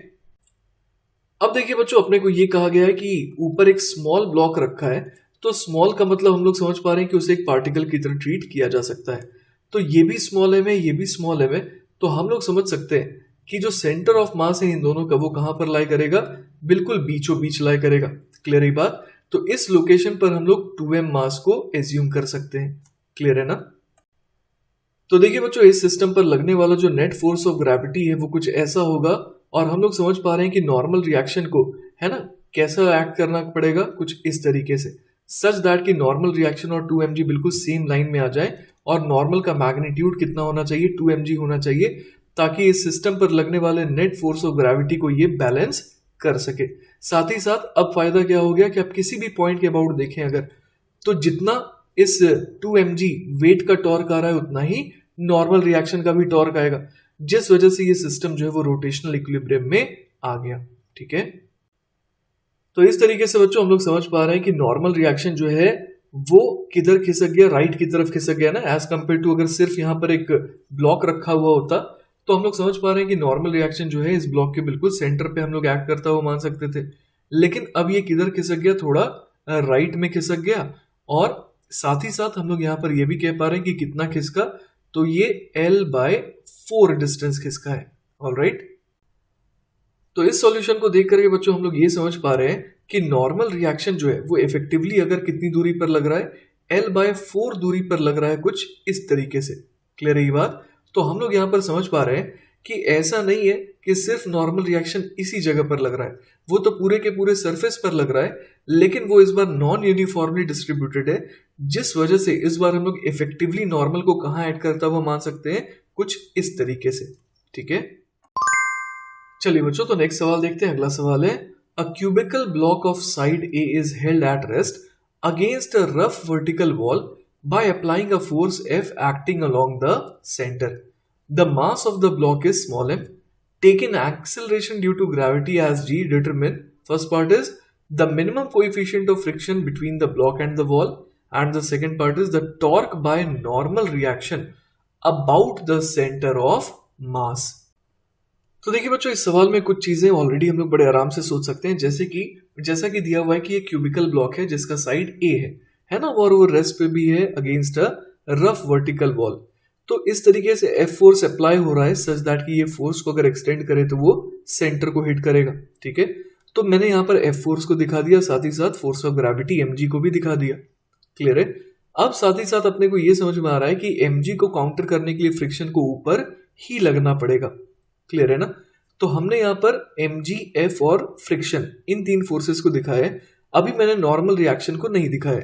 S1: अब देखिए बच्चों, अपने को ये कहा गया है कि ऊपर एक स्मॉल ब्लॉक रखा है, तो स्मॉल का मतलब हम लोग समझ पा रहे हैं कि उसे एक पार्टिकल की तरह ट्रीट किया जा सकता है। तो ये भी स्मॉल m है, ये भी स्मॉल m है, तो हम लोग समझ सकते हैं कि जो सेंटर ऑफ मास है इन दोनों का वो कहां पर लाई करेगा, बिल्कुल बीचों बीच लाई करेगा। क्लियर है बात? तो इस लोकेशन पर हम लोग 2m मास को एज्यूम कर सकते हैं। क्लियर है ना? तो देखिए बच्चों, इस सिस्टम पर लगने वाला जो नेट फोर्स ऑफ ग्रेविटी है वो कुछ ऐसा होगा, और हम लोग समझ पा रहे हैं कि नॉर्मल रिएक्शन को, है ना, कैसा एक्ट करना पड़ेगा, कुछ इस तरीके से, सच दैट कि नॉर्मल रिएक्शन और 2mg बिल्कुल सेम लाइन में आ जाए, और नॉर्मल का मैग्नीट्यूड कितना होना चाहिए, 2mg होना चाहिए, ताकि इस सिस्टम पर लगने वाले नेट फोर्स ऑफ ग्रेविटी को ये बैलेंस कर सके। साथ ही साथ अब फायदा क्या हो गया कि आप किसी भी पॉइंट के अबाउट देखें अगर, तो जितना इस 2mg वेट का टॉर्क आ रहा है उतना ही नॉर्मल रिएक्शन का भी टॉर्क आएगा, जिस वजह से ये सिस्टम जो है वो रोटेशनल इक्विलिब्रियम में आ गया। ठीक है, तो इस तरीके से बच्चों हम लोग समझ पा रहे हैं कि नॉर्मल रिएक्शन जो है वो किधर खिसक गया, राइट की तरफ खिसक गया ना, एज कंपेयर टू अगर सिर्फ यहाँ पर एक ब्लॉक रखा हुआ होता, तो हम लोग समझ पा रहे हैं कि नॉर्मल रिएक्शन जो है इस ब्लॉक के बिल्कुल सेंटर पे हम लोग एक्ट करता हुआ मान सकते थे। लेकिन अब ये किधर खिसक गया, थोड़ा राइट में खिसक गया, और साथ ही साथ हम लोग यहाँ पर ये भी कह पा रहे हैं कि कितना खिसका, तो ये L/4 डिस्टेंस खिसका है। ऑलराइट, तो इस सॉल्यूशन को देख करके बच्चों हम लोग ये समझ पा रहे हैं कि नॉर्मल रिएक्शन जो है वो इफेक्टिवली अगर कितनी दूरी पर लग रहा है, L/4 दूरी पर लग रहा है, कुछ इस तरीके से। क्लियर है ये बात? तो हम लोग यहाँ पर समझ पा रहे हैं कि ऐसा नहीं है कि सिर्फ नॉर्मल रिएक्शन इसी जगह पर लग रहा है, वो तो पूरे के पूरे सरफेस पर लग रहा है, लेकिन वो इस बार नॉन यूनिफॉर्मली डिस्ट्रीब्यूटेड है, जिस वजह से इस बार हम लोग इफेक्टिवली नॉर्मल को कहाँ ऐड करता हुआ मान सकते हैं, कुछ इस तरीके से। ठीक है, चलिए बच्चों, तो नेक्स्ट सवाल देखते हैं। अगला सवाल है, a cubical block of side A is held at rest against a rough vertical wall by applying a force F acting along the center. The mass of the block is small m. Taken acceleration due to gravity as g, determine. First part is the minimum coefficient of friction between the block and the wall, and the second part is the torque by normal reaction about the center of mass. तो देखिए बच्चों, इस सवाल में कुछ चीजें already हम लोग बड़े आराम से सोच सकते हैं, जैसा कि दिया हुआ है कि ये क्यूबिकल ब्लॉक है जिसका साइड ए है ना, और वो रेस्ट पे भी है against a rough vertical wall. तो इस तरीके से F फोर्स अप्लाई हो रहा है सच दैट कि ये फोर्स को अगर एक्सटेंड करे तो वो सेंटर को हिट करेगा। ठीक है, तो मैंने यहाँ पर F फोर्स को दिखा दिया, साथ ही साथ फोर्स ऑफ ग्रेविटी mg को भी दिखा दिया। क्लियर है? अब साथ ही साथ अपने को ये समझ में आ रहा है कि mg को काउंटर करने के लिए फ्रिक्शन को ऊपर ही लगना पड़ेगा। क्लियर है ना? तो हमने यहाँ पर mg, F और फ्रिक्शन इन तीन फोर्सेस को दिखाया है। अभी मैंने नॉर्मल रिएक्शन को नहीं दिखाया।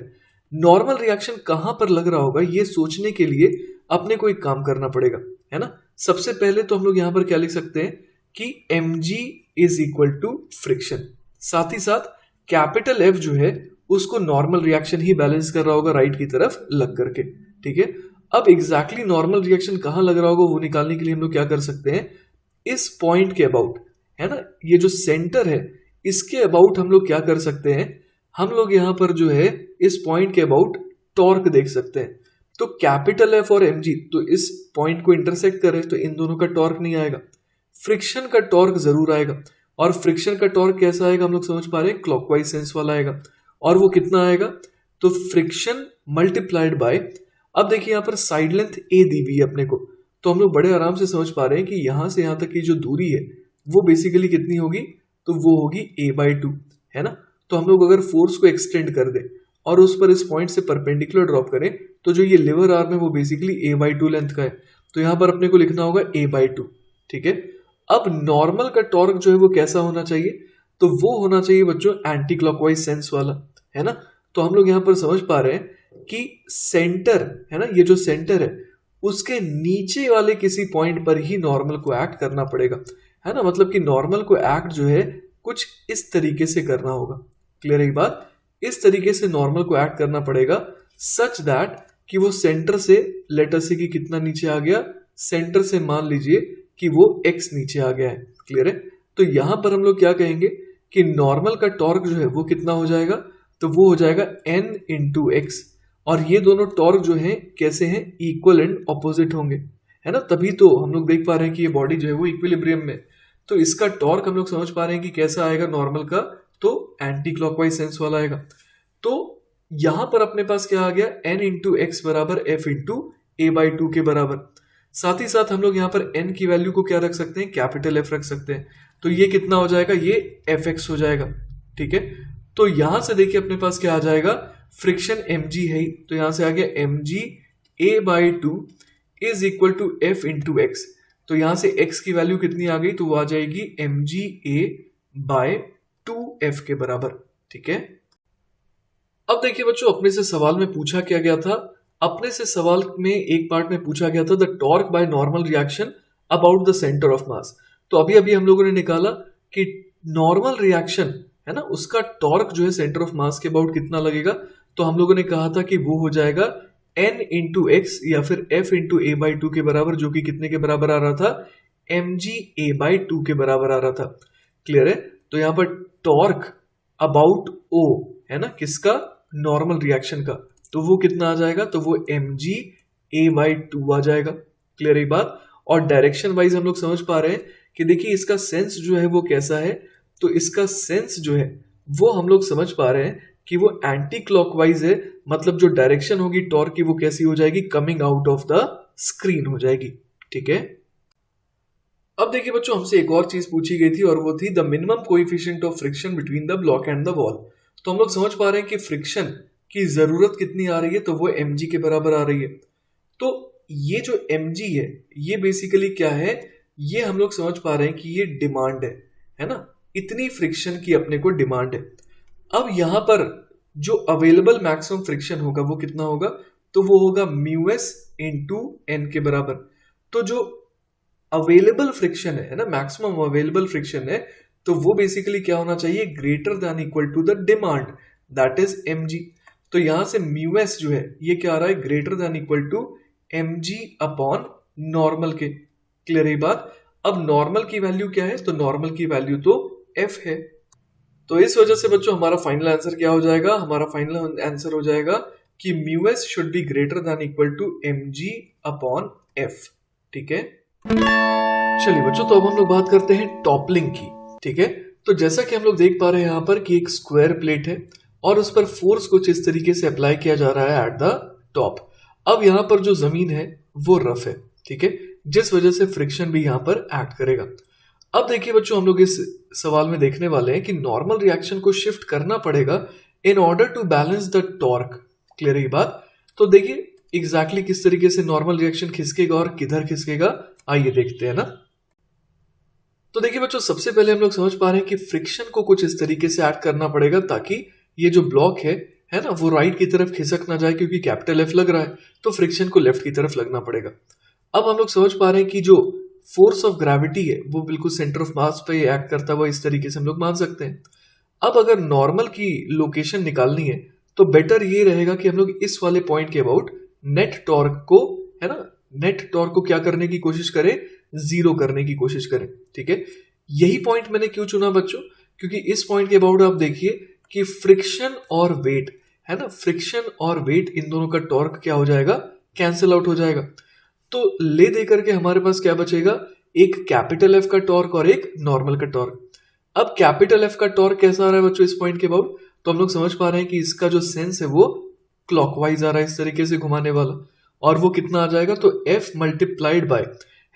S1: नॉर्मल रिएक्शन कहां पर लग रहा होगा ये सोचने के लिए अपने को एक काम करना पड़ेगा, है ना। सबसे पहले तो हम लोग यहां पर क्या लिख सकते हैं कि mg is equal to friction, साथ ही साथ कैपिटल F जो है उसको नॉर्मल रिएक्शन ही बैलेंस कर रहा होगा राइट की तरफ लग करके। ठीक है, अब एग्जैक्टली नॉर्मल रिएक्शन कहां लग रहा होगा वो निकालने के लिए हम लोग क्या कर सकते हैं, इस पॉइंट के अबाउट, है ना, ये जो सेंटर है इसके अबाउट हम लोग क्या कर सकते हैं, हम लोग यहां पर जो है इस पॉइंट के अबाउट टॉर्क देख सकते हैं। तो कैपिटल F और mg तो इस पॉइंट को इंटरसेक्ट करे तो इन दोनों का टॉर्क नहीं आएगा, फ्रिक्शन का टॉर्क जरूर आएगा। और फ्रिक्शन का टॉर्क कैसा आएगा हम लोग समझ पा रहे हैं, क्लॉकवाइज सेंस वाला आएगा। और वो कितना आएगा, तो फ्रिक्शन मल्टीप्लाइड बाय, अब देखिए यहाँ पर साइड लेंथ a दी हुई है अपने को, तो हम लोग बड़े आराम से समझ पा रहे हैं कि यहां से यहां तक की जो दूरी है वो बेसिकली कितनी होगी, तो वो होगी a/2, है ना। तो हम लोग अगर फोर्स को एक्सटेंड कर दे और उस पर इस पॉइंट से परपेंडिकुलर ड्रॉप करें तो जो ये लिवर आर्म है वो बेसिकली a/2 लेंथ का है, तो यहां पर अपने को लिखना होगा a/2। ठीक है, अब नॉर्मल का टॉर्क जो है वो कैसा होना चाहिए, तो वो होना चाहिए बच्चों एंटी क्लॉकवाइज सेंस वाला, है ना। तो हम लोग यहां पर समझ पा रहे हैं कि सेंटर है ना, ये जो सेंटर है उसके नीचे वाले किसी पॉइंट पर ही नॉर्मल को एक्ट करना पड़ेगा, है ना। मतलब कि नॉर्मल को एक्ट जो है कुछ इस तरीके से करना होगा। क्लियर है बात, इस तरीके से नॉर्मल को एक्ट करना पड़ेगा सच दैट कि वो सेंटर से लेटर से कि कितना नीचे आ गया, सेंटर से मान लीजिए कि वो x नीचे आ गया है। क्लियर है, तो यहां पर हम लोग क्या कहेंगे कि नॉर्मल का टॉर्क जो है वो कितना हो जाएगा, तो वो हो जाएगा n इंटू एक्स। और ये दोनों टॉर्क जो है कैसे हैं, इक्वल एंड ऑपोजिट होंगे, है ना, तभी तो हम लोग देख पा रहे हैं कि ये बॉडी जो है वो इक्विलिब्रियम में। तो इसका टॉर्क हम लोग समझ पा रहे हैं कि कैसा आएगा नॉर्मल का, तो एंटी क्लॉकवाइज सेंस वाला आएगा। तो यहां पर अपने पास क्या आ गया, n इंटू एक्स बराबर F into A by two के बराबर। साथ ही साथ हम लोग यहाँ पर n की वैल्यू को क्या रख सकते हैं, कैपिटल F रख सकते हैं। तो ये कितना हो जाएगा, ये Fx हो जाएगा, ठीक है। तो यहां से देखिए अपने पास क्या आ जाएगा, फ्रिक्शन mg है ही, तो यहां से आ गया mg a by two is equal to F into X. तो यहां से x की वैल्यू कितनी आ गई, तो वो आ जाएगी mg a बाय 2f के बराबर, ठीक है। अब देखिए बच्चों, अपने से सवाल में पूछा क्या गया था, अपने से सवाल में एक पार्ट में पूछा गया था the torque by normal reaction about the centre of mass. तो अभी अभी हम लोगों ने निकाला कि नॉर्मल रिएक्शन है ना, उसका टॉर्क जो है सेंटर ऑफ मास के अबाउट कितना लगेगा। तो हम लोगों ने कहा था कि वो हो जाएगा n इंटू एक्स या फिर f into A by two के बराबर, जो कि कितने के बराबर आ रहा था, mg a बाई टू के बराबर आ रहा था। क्लियर है। तो यहाँ पर टॉर्क अबाउट o है ना, किसका, नॉर्मल रिएक्शन का, तो वो कितना आ जाएगा, तो वो mg a बाई टू आ जाएगा। क्लियर है बात। और डायरेक्शन वाइज हम लोग समझ पा रहे हैं कि देखिए इसका सेंस जो है वो कैसा है, तो इसका सेंस जो है वो हम लोग समझ पा रहे हैं कि वो एंटी क्लॉकवाइज है, मतलब जो डायरेक्शन होगी टॉर्क की वो कैसी हो जाएगी, coming out of the screen हो जाएगी, ठीक है। अब देखिए बच्चों, हमसे एक और चीज पूछी गई थी और वो थी the minimum coefficient of friction between the block and the wall. तो हम लोग समझ पा रहे हैं कि फ्रिक्शन की जरूरत कितनी आ रही है, तो वो mg के बराबर आ रही है। तो ये जो mg है ये बेसिकली क्या है, ये हम लोग समझ पा रहे हैं कि ये डिमांड है ना, इतनी फ्रिक्शन की अपने को डिमांड है। अब यहां पर जो अवेलेबल मैक्सिमम फ्रिक्शन होगा वो कितना होगा, तो वो होगा म्यूएस इंटू एन के बराबर। तो जो अवेलेबल फ्रिक्शन है ना, मैक्सिमम अवेलेबल फ्रिक्शन है, तो वो बेसिकली क्या होना चाहिए, greater than equal to the demand, that is mg। तो यहां से म्यूएस जो है ये क्या आ रहा है, greater than equal to mg upon normal के। क्लियर है बात। अब नॉर्मल की वैल्यू क्या है, तो नॉर्मल की वैल्यू तो f है। तो इस वजह से बच्चों हमारा फाइनल आंसर क्या हो जाएगा, हमारा फाइनल आंसर हो जाएगा कि mu s should be greater than equal to mg upon f, ठीक है। चलिए बच्चों, तो अब हम लोग बात करते हैं टॉपलिंग की, ठीक है। तो जैसा कि हम लोग देख पा रहे हैं यहाँ पर कि एक स्क्वायर प्लेट है और उस पर फोर्स कुछ इस तरीके से अप्लाई किया जा रहा है एट द टॉप। अब यहाँ पर जो जमीन है वो रफ है, ठीक है, जिस वजह से फ्रिक्शन भी यहाँ पर एक्ट करेगा। अब देखिए बच्चों, हम लोग इस सवाल में देखने वाले हैं कि नॉर्मल रिएक्शन को शिफ्ट करना पड़ेगा in order to balance the torque. Clear है बात। तो देखिए एग्जैक्टली किस तरीके से नॉर्मल रिएक्शन खिसकेगा और किधर खिसकेगा, आइए देखते हैं ना। तो देखिए बच्चों, सबसे पहले हम लोग समझ पा रहे हैं कि फ्रिक्शन को कुछ इस तरीके से ऐड करना पड़ेगा ताकि ये जो ब्लॉक है ना, वो राइट की तरफ खिसक ना जाए, क्योंकि कैपिटल F लग रहा है तो फ्रिक्शन को लेफ्ट की तरफ लगना पड़ेगा। अब हम लोग समझ पा रहे हैं कि जो फोर्स ऑफ ग्रेविटी है वो बिल्कुल सेंटर ऑफ मास पे एक्ट करता हुआ इस तरीके से हम लोग मान सकते हैं। अब अगर नॉर्मल की लोकेशन निकालनी है तो बेटर ये रहेगा कि हम लोग इस वाले पॉइंट के अबाउट नेट टॉर्क को, है ना, नेट टॉर्क को क्या करने की कोशिश करें, जीरो करने की कोशिश करें, ठीक है। यही पॉइंट मैंने क्यों चुना बच्चों, क्योंकि इस पॉइंट के अबाउट आप देखिए कि फ्रिक्शन और वेट है ना, फ्रिक्शन और वेट इन दोनों का टॉर्क क्या हो जाएगा, कैंसिल आउट हो जाएगा। तो ले दे करके हमारे पास क्या बचेगा, एक कैपिटल F का टॉर्क और एक नॉर्मल का टॉर्क। अब कैपिटल F का टॉर्क कैसा आ रहा है बच्चों इस पॉइंट के अबाउट, तो हम लोग समझ पा रहे हैं कि इसका जो सेंस है वो क्लॉकवाइज आ रहा है, इस तरीके से घुमाने वाला, और वो कितना आ जाएगा, तो F मल्टीप्लाइड बाय,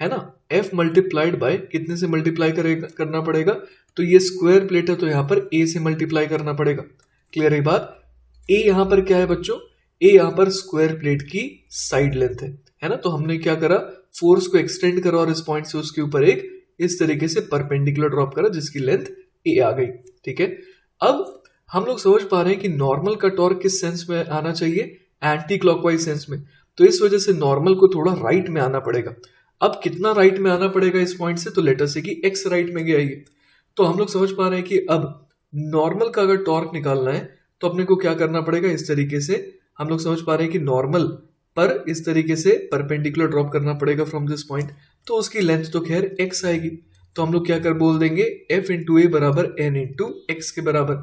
S1: है ना, F मल्टीप्लाइड बाय कितने से मल्टीप्लाई करना पड़ेगा, तो ये स्क्वायर प्लेट है तो यहाँ पर A से मल्टीप्लाई करना पड़ेगा। क्लियर है बात। A यहाँ पर क्या है बच्चों, A यहाँ पर स्क्वायर प्लेट की साइड लेंथ है ना, तो हमने क्या करा, फोर्स को एक्सटेंड करा और इस पॉइंट से उसके ऊपर एक इस तरीके से परपेंडिकुलर ड्रॉप करा जिसकी लेंथ A आ गई, ठीक है। अब हम लोग समझ पा रहे हैं कि नॉर्मल का टॉर्क किस सेंस में आना चाहिए, एंटी क्लॉकवाइज सेंस में, तो इस वजह से नॉर्मल को थोड़ा राइट में आना पड़ेगा। अब कितना राइट में आना पड़ेगा इस पॉइंट से, तो लेटर से कि x राइट में गया ये, तो हम लोग समझ पा रहे हैं कि अब नॉर्मल का अगर टॉर्क निकालना है तो अपने को क्या करना पड़ेगा, इस तरीके से हम लोग समझ पा रहे हैं कि नॉर्मल पर इस तरीके से परपेंडिकुलर ड्रॉप करना पड़ेगा फ्रॉम दिस पॉइंट, तो उसकी लेंथ तो खैर x आएगी, तो हम लोग क्या कर बोल देंगे F इंटू ए बराबर n इंटू एक्स के बराबर।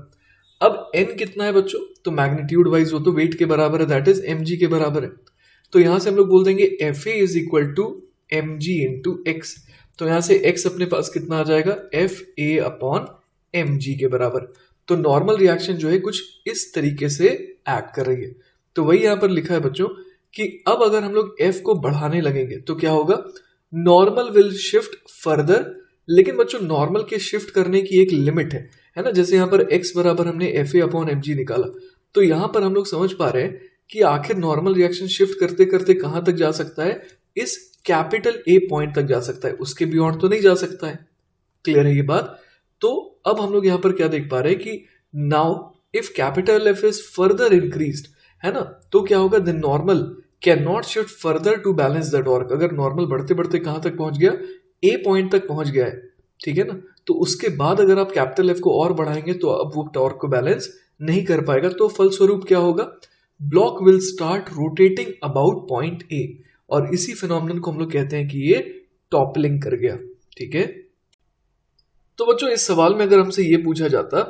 S1: अब n कितना है बच्चों, तो मैग्नीट्यूड वाइज वो तो वेट के बराबर है, दैट इज mg के बराबर है। तो यहां से हम लोग बोल देंगे fa is equal to mg into X. तो यहां से x अपने पास कितना आ जाएगा, fa अपॉन mg के बराबर। तो नॉर्मल रिएक्शन जो है कुछ इस तरीके से एक्ट कर रही है। तो वही यहां पर लिखा है बच्चों कि अब अगर हम लोग f को बढ़ाने लगेंगे तो क्या होगा, नॉर्मल विल शिफ्ट फर्दर। लेकिन बच्चों नॉर्मल के शिफ्ट करने की एक लिमिट है ना। जैसे यहाँ पर x बराबर हमने fa अपॉन mg निकाला, तो यहाँ पर हम लोग समझ पा रहे हैं कि आखिर नॉर्मल रिएक्शन शिफ्ट करते करते कहां तक जा सकता है, इस कैपिटल A पॉइंट तक जा सकता है, उसके बियॉन्ड तो नहीं जा सकता है। क्लियर है ये बात। तो अब हम लोग यहाँ पर क्या देख पा रहे हैं कि now if capital F is further increased, है ना, तो क्या होगा, the normal can not shift further to balance the torque. अगर नॉर्मल बढ़ते बढ़ते कहां तक पहुंच गया, ए पॉइंट तक पहुंच गया है, ठीक है ना, तो उसके बाद अगर आप कैपिटल F को और बढ़ाएंगे तो अब वो टॉर्क को बैलेंस नहीं कर पाएगा। तो फलस्वरूप क्या होगा, block will start rotating about point A, और इसी फिनोमिनन को हम लोग कहते हैं कि ये टॉपलिंग कर गया। ठीक है, तो बच्चों इस सवाल में अगर हमसे ये पूछा जाता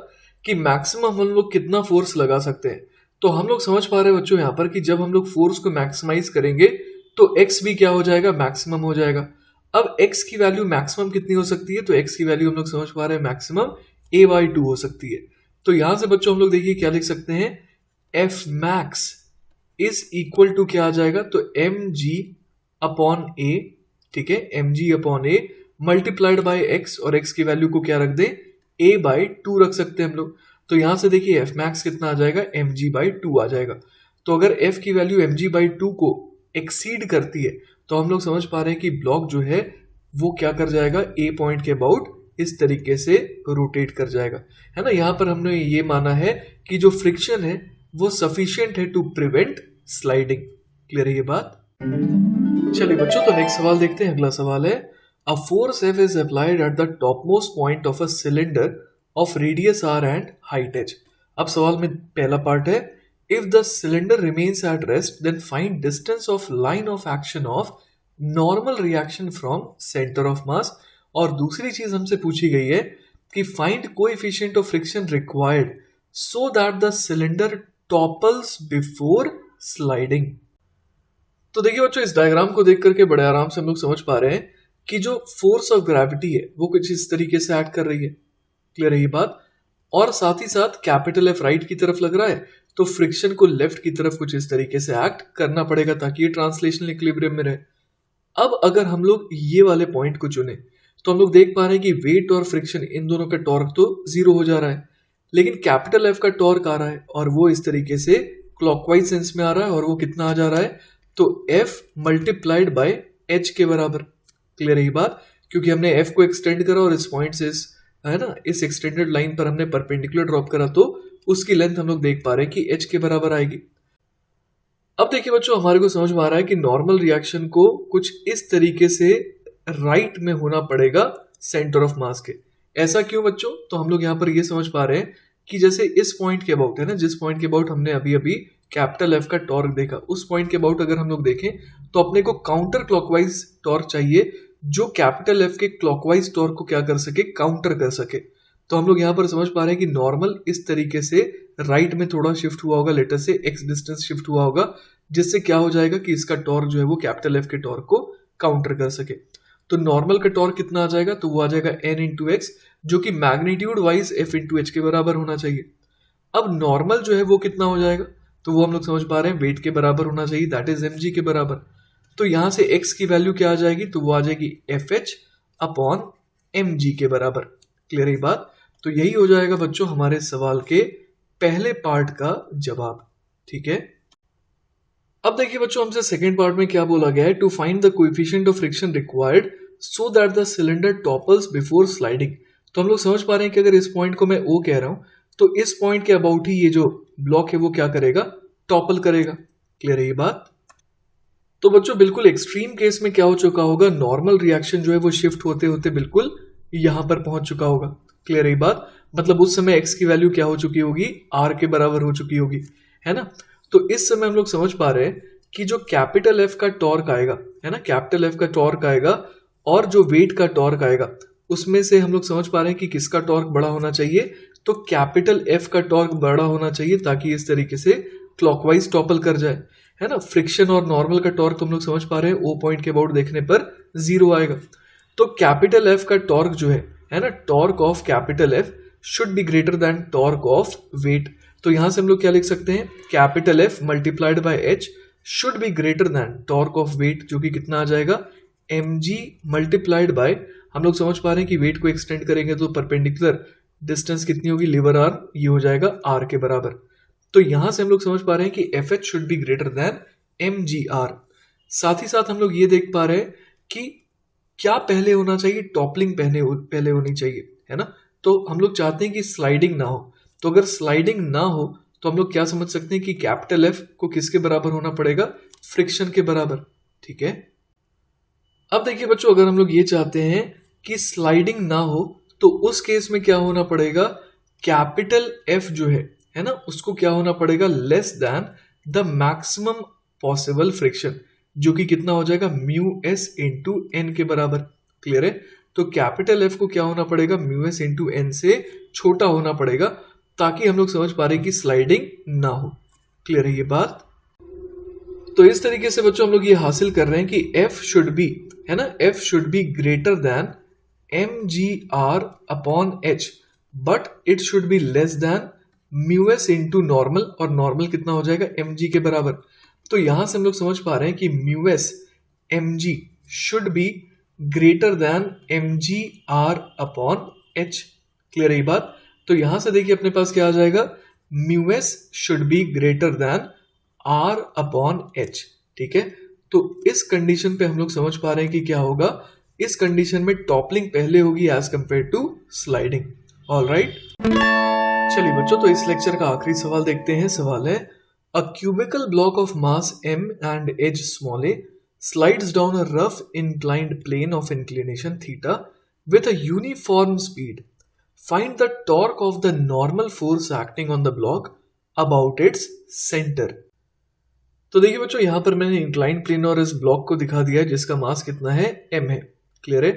S1: कि मैक्सिमम हम लोग कितना फोर्स लगा सकते हैं, तो हम लोग समझ पा रहे हैं बच्चों यहाँ पर कि जब हम लोग फोर्स को मैक्सिमाइज करेंगे तो x भी क्या हो जाएगा, मैक्सिमम हो जाएगा। अब x की वैल्यू मैक्सिमम कितनी हो सकती है, तो x की वैल्यू हम लोग समझ पा रहे हैं मैक्सिमम a/2 हो सकती है। तो यहां से बच्चों हम लोग देखिए क्या लिख सकते हैं, F max is equal to क्या आ जाएगा, तो mg अपॉन a, ठीक है, mg upon a multiplied by x, और x की वैल्यू को क्या रख दें, a/2 रख सकते हैं हम लोग। तो यहां से देखिए F max कितना आ जाएगा, mg/2 आ जाएगा। तो अगर F की वैल्यू mg/2 को एक्सीड करती है तो हम लोग समझ पा रहे हैं कि ब्लॉक जो है वो क्या कर जाएगा, A पॉइंट के अबाउट इस तरीके से रोटेट कर जाएगा, है ना। यहां पर हमने ये माना है कि जो फ्रिक्शन है वो सफिशिएंट है टू प्रिवेंट स्लाइडिंग। क्लियर है ये बात। चलिए बच्चों, तो नेक्स्ट सवाल देखते हैं। अगला सवाल है, a force F is applied at the topmost point of a cylinder of radius r and height h। अब सवाल में पहला पार्ट है, if the cylinder remains at rest then find distance of line of action of normal reaction from center of mass। और दूसरी चीज हमसे पूछी गई है कि find coefficient of friction required so that the cylinder topples before sliding। तो देखिए बच्चों, इस डायग्राम को देख करके बड़े आराम से हम लोग समझ पा रहे हैं कि जो फोर्स ऑफ ग्रेविटी है वो कुछ इस तरीके से एक्ट कर रही है। क्लियर है ये बात। और साथ ही साथ कैपिटल F राइट की तरफ लग रहा है, तो फ्रिक्शन को लेफ्ट की तरफ कुछ इस तरीके से एक्ट करना पड़ेगा ताकि ये ट्रांसलेशनल इक्विलिब्रियम में रहे। अब अगर हम लोग ये वाले पॉइंट को चुने तो हम लोग देख पा रहे हैं कि वेट और फ्रिक्शन इन दोनों का टॉर्क तो जीरो हो जा रहा है, लेकिन कैपिटल F का टॉर्क आ रहा है और वो इस तरीके से क्लॉकवाइज सेंस में आ रहा है, और वो कितना आ जा रहा है, तो F मल्टीप्लाइड बाय H के बराबर। क्लियर है ये बात, क्योंकि हमने F को एक्सटेंड करा और इस पॉइंट से है ना, इस एक्सटेंडेड लाइन पर हमने परपेंडिकुलर ड्रॉप करा, तो उसकी लेंथ हम लोग देख पा रहे हैं कि H के बराबर आएगी। अब देखिए बच्चों, हमारे को समझ में आ रहा है कि नॉर्मल रिएक्शन को कुछ इस तरीके से राइट में होना पड़ेगा सेंटर ऑफ मास के। ऐसा क्यों बच्चों, तो हम लोग यहाँ पर ये समझ पा रहे हैं कि जैसे इस पॉइंट के अबाउट है ना, जिस पॉइंट के अबाउट हमने अभी अभी कैपिटल F का टॉर्क देखा, उस पॉइंट के अबाउट अगर हम लोग देखें तो अपने को काउंटर क्लॉकवाइज टॉर्क चाहिए जो कैपिटल F के क्लॉकवाइज टॉर्क को क्या कर सके, काउंटर कर सके। तो हम लोग यहाँ पर समझ पा रहे हैं कि नॉर्मल इस तरीके से राइट में थोड़ा शिफ्ट हुआ होगा, लेटर से x डिस्टेंस शिफ्ट हुआ होगा, जिससे क्या हो जाएगा कि इसका टॉर्क जो है वो कैपिटल F के टॉर्क को काउंटर कर सके। तो नॉर्मल का टॉर्क कितना आ जाएगा, तो वो आ जाएगा n इंटू एक्स, जो कि magnitude wise F into H के बराबर होना चाहिए। अब नॉर्मल जो है वो कितना हो जाएगा, तो वो हम लोग समझ पा रहे हैं वेट के बराबर होना चाहिए, दैट इज mg के बराबर। तो यहां से x की वैल्यू क्या आ जाएगी, तो वो आ जाएगी FH अपॉन mg के बराबर। क्लियर है बात। तो यही हो जाएगा बच्चों हमारे सवाल के पहले पार्ट का जवाब। ठीक है, अब देखिए बच्चों, हमसे सेकेंड पार्ट में क्या बोला गया है, to find the coefficient of friction required so that the cylinder topples before sliding. तो हम लोग समझ पा रहे हैं कि अगर इस पॉइंट को मैं O कह रहा हूं तो इस पॉइंट के अबाउट ही ये जो ब्लॉक है वो क्या करेगा, टॉपल करेगा। क्लियर है ये बात। तो बच्चों बिल्कुल एक्सट्रीम केस में क्या हो चुका होगा, नॉर्मल रिएक्शन जो है वो शिफ्ट होते होते बिल्कुल यहां पर पहुंच चुका होगा। क्लियर है ये बात, मतलब उस समय x की वैल्यू क्या हो चुकी होगी, r के बराबर हो चुकी होगी, है ना। तो इस समय हम लोग समझ पा रहे हैं कि जो कैपिटल F का टॉर्क आएगा, है ना, कैपिटल F का टॉर्क आएगा और जो वेट का टॉर्क आएगा, उसमें से हम लोग समझ पा रहे हैं कि किसका टॉर्क बड़ा होना चाहिए, तो कैपिटल एफ का टॉर्क बड़ा होना चाहिए ताकि इस तरीके से क्लॉकवाइज टॉपल कर जाए, है ना। फ्रिक्शन और नॉर्मल का टॉर्क तुम लोग समझ पा रहे हैं, ओ पॉइंट के अबाउट देखने पर 0 आएगा। तो कैपिटल एफ का टॉर्क जो है ना, torque of capital F should be greater than torque of weight. तो यहां से हम लोग क्या लिख सकते हैं, capital F multiplied by H should be greater than torque of weight, जो कि कितना आ जाएगा, mg मल्टीप्लाइड बाय, हम लोग समझ पा रहे हैं कि वेट को एक्सटेंड करेंगे तो परपेंडिकुलर डिस्टेंस कितनी होगी, लीवर आर्म, ये हो जाएगा r के बराबर। तो यहां से हम लोग समझ पा रहे हैं कि fh should be greater then mgr। साथ ही साथ हम लोग ये देख पा रहे हैं कि क्या पहले होना चाहिए, टॉपलिंग पहले होनी चाहिए, है ना। तो हम लोग चाहते हैं कि स्लाइडिंग ना हो, तो अगर स्लाइडिंग ना हो तो हम लोग क्या समझ सकते हैं कि कैपिटल एफ को किसके बराबर होना पड़ेगा, फ्रिक्शन के बराबर, ठीक है। अब देखिए बच्चों, अगर हम लोग ये चाहते हैं कि स्लाइडिंग ना हो तो उस केस में क्या होना पड़ेगा, कैपिटल एफ जो है ना, उसको क्या होना पड़ेगा, less than the maximum possible friction, जो कि कितना हो जाएगा, म्यू एस इंटू एन के बराबर। क्लियर है। तो कैपिटल एफ को क्या होना पड़ेगा, म्यू एस इंटू एन से छोटा होना पड़ेगा, ताकि हम लोग समझ पा रहे हैं कि स्लाइडिंग ना हो। क्लियर है ये बात। तो इस तरीके से बच्चों हम लोग ये हासिल कर रहे हैं कि f शुड बी, है ना, f should be greater then mgr upon h, but it should be less than mu S into normal, और नॉर्मल कितना हो जाएगा, mg के बराबर। तो यहां से हम लोग समझ पा रहे हैं कि mu S mg should be greater then mgr upon h। Clear है ये बात। तो यहां से देखिए अपने पास क्या आ जाएगा, mu S should be greater then R upon H, ठीक है। तो इस कंडीशन पे हम लोग समझ पा रहे हैं कि क्या होगा, इस कंडीशन में टॉपलिंग पहले होगी as compare to sliding. Alright, चलिए बच्चों, तो इस लेक्चर का आखिरी सवाल देखते हैं। सवाल है, a cubical block of mass m and edge small a slides down a rough inclined plane of inclination theta with a uniform speed. Find the torque of the normal force acting on the block about its center. तो देखिए बच्चों, यहां पर मैंने incline plane और इस block को दिखा दिया है जिसका मास कितना है, m है। क्लियर है।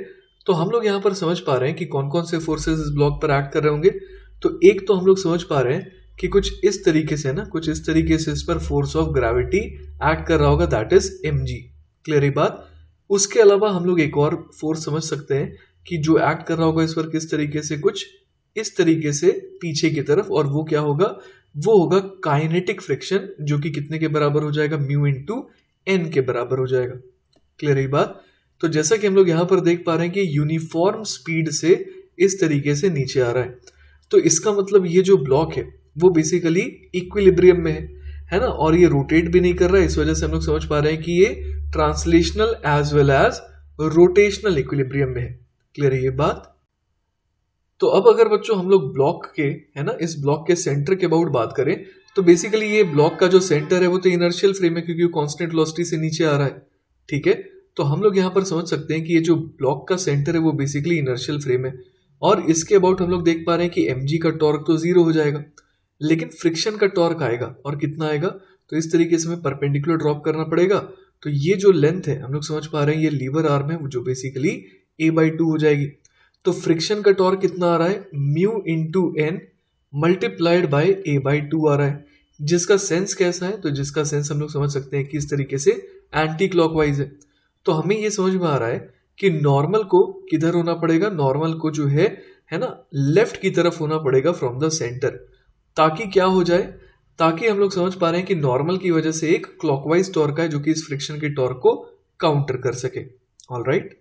S1: तो हम लोग यहां पर समझ पा रहे हैं कि कौन कौन से फोर्सेस इस ब्लॉक पर एक्ट कर रहे होंगे। तो एक तो हम लोग समझ पा रहे हैं कि कुछ इस तरीके से ना, कुछ इस तरीके से इस पर फोर्स ऑफ ग्रेविटी एक्ट कर रहा होगा, दैट इज mg। क्लियर है बात। उसके अलावा हम लोग एक और फोर्स समझ सकते हैं कि जो एक्ट कर रहा होगा इस पर किस तरीके से, कुछ इस तरीके से पीछे की तरफ, और वो क्या होगा, वो होगा काइनेटिक फ्रिक्शन, जो कि कितने के बराबर हो जाएगा, म्यू इंटू एन के बराबर हो जाएगा। क्लियर है बात। तो जैसा कि हम लोग यहां पर देख पा रहे हैं कि यूनिफॉर्म स्पीड से इस तरीके से नीचे आ रहा है, तो इसका मतलब ये जो ब्लॉक है वो बेसिकली इक्विलिब्रियम में है ना, और ये रोटेट भी नहीं कर रहा है। इस वजह से हम लोग समझ पा रहे हैं कि ये translational as well as rotational equilibrium में है। क्लियर है ये बात। तो अब अगर बच्चों हम लोग ब्लॉक के, है ना, इस ब्लॉक के सेंटर के अबाउट बात करें, तो बेसिकली ये ब्लॉक का जो सेंटर है वो तो इनर्शियल फ्रेम है, क्योंकि वो कांस्टेंट वेलोसिटी से नीचे आ रहा है, ठीक है। तो हम लोग यहाँ पर समझ सकते हैं कि ये जो ब्लॉक का सेंटर है वो बेसिकली इनर्शियल फ्रेम है, और इसके अबाउट हम लोग देख पा रहे हैं कि mg का टॉर्क तो 0 हो जाएगा, लेकिन फ्रिक्शन का टॉर्क आएगा, और कितना आएगा, तो इस तरीके से हमें परपेंडिकुलर ड्रॉप करना पड़ेगा। तो ये जो लेंथ है हम लोग समझ पा रहे हैं, ये लीवर आर्म है, जो बेसिकली a/2 हो जाएगी। तो फ्रिक्शन का टॉर्क कितना आ रहा है, mu into N multiplied by a/2 आ रहा है, जिसका सेंस कैसा है, तो जिसका सेंस हम लोग समझ सकते हैं कि इस तरीके से एंटी क्लॉकवाइज है। तो हमें ये समझ में आ रहा है कि नॉर्मल को किधर होना पड़ेगा, नॉर्मल को जो है ना, लेफ्ट की तरफ होना पड़ेगा फ्रॉम द सेंटर, ताकि क्या हो जाए, ताकि हम लोग समझ पा रहे हैं कि नॉर्मल की वजह से एक क्लॉकवाइज टॉर्क है जो कि इस फ्रिक्शन के टॉर्क को काउंटर कर सके। ऑलराइट,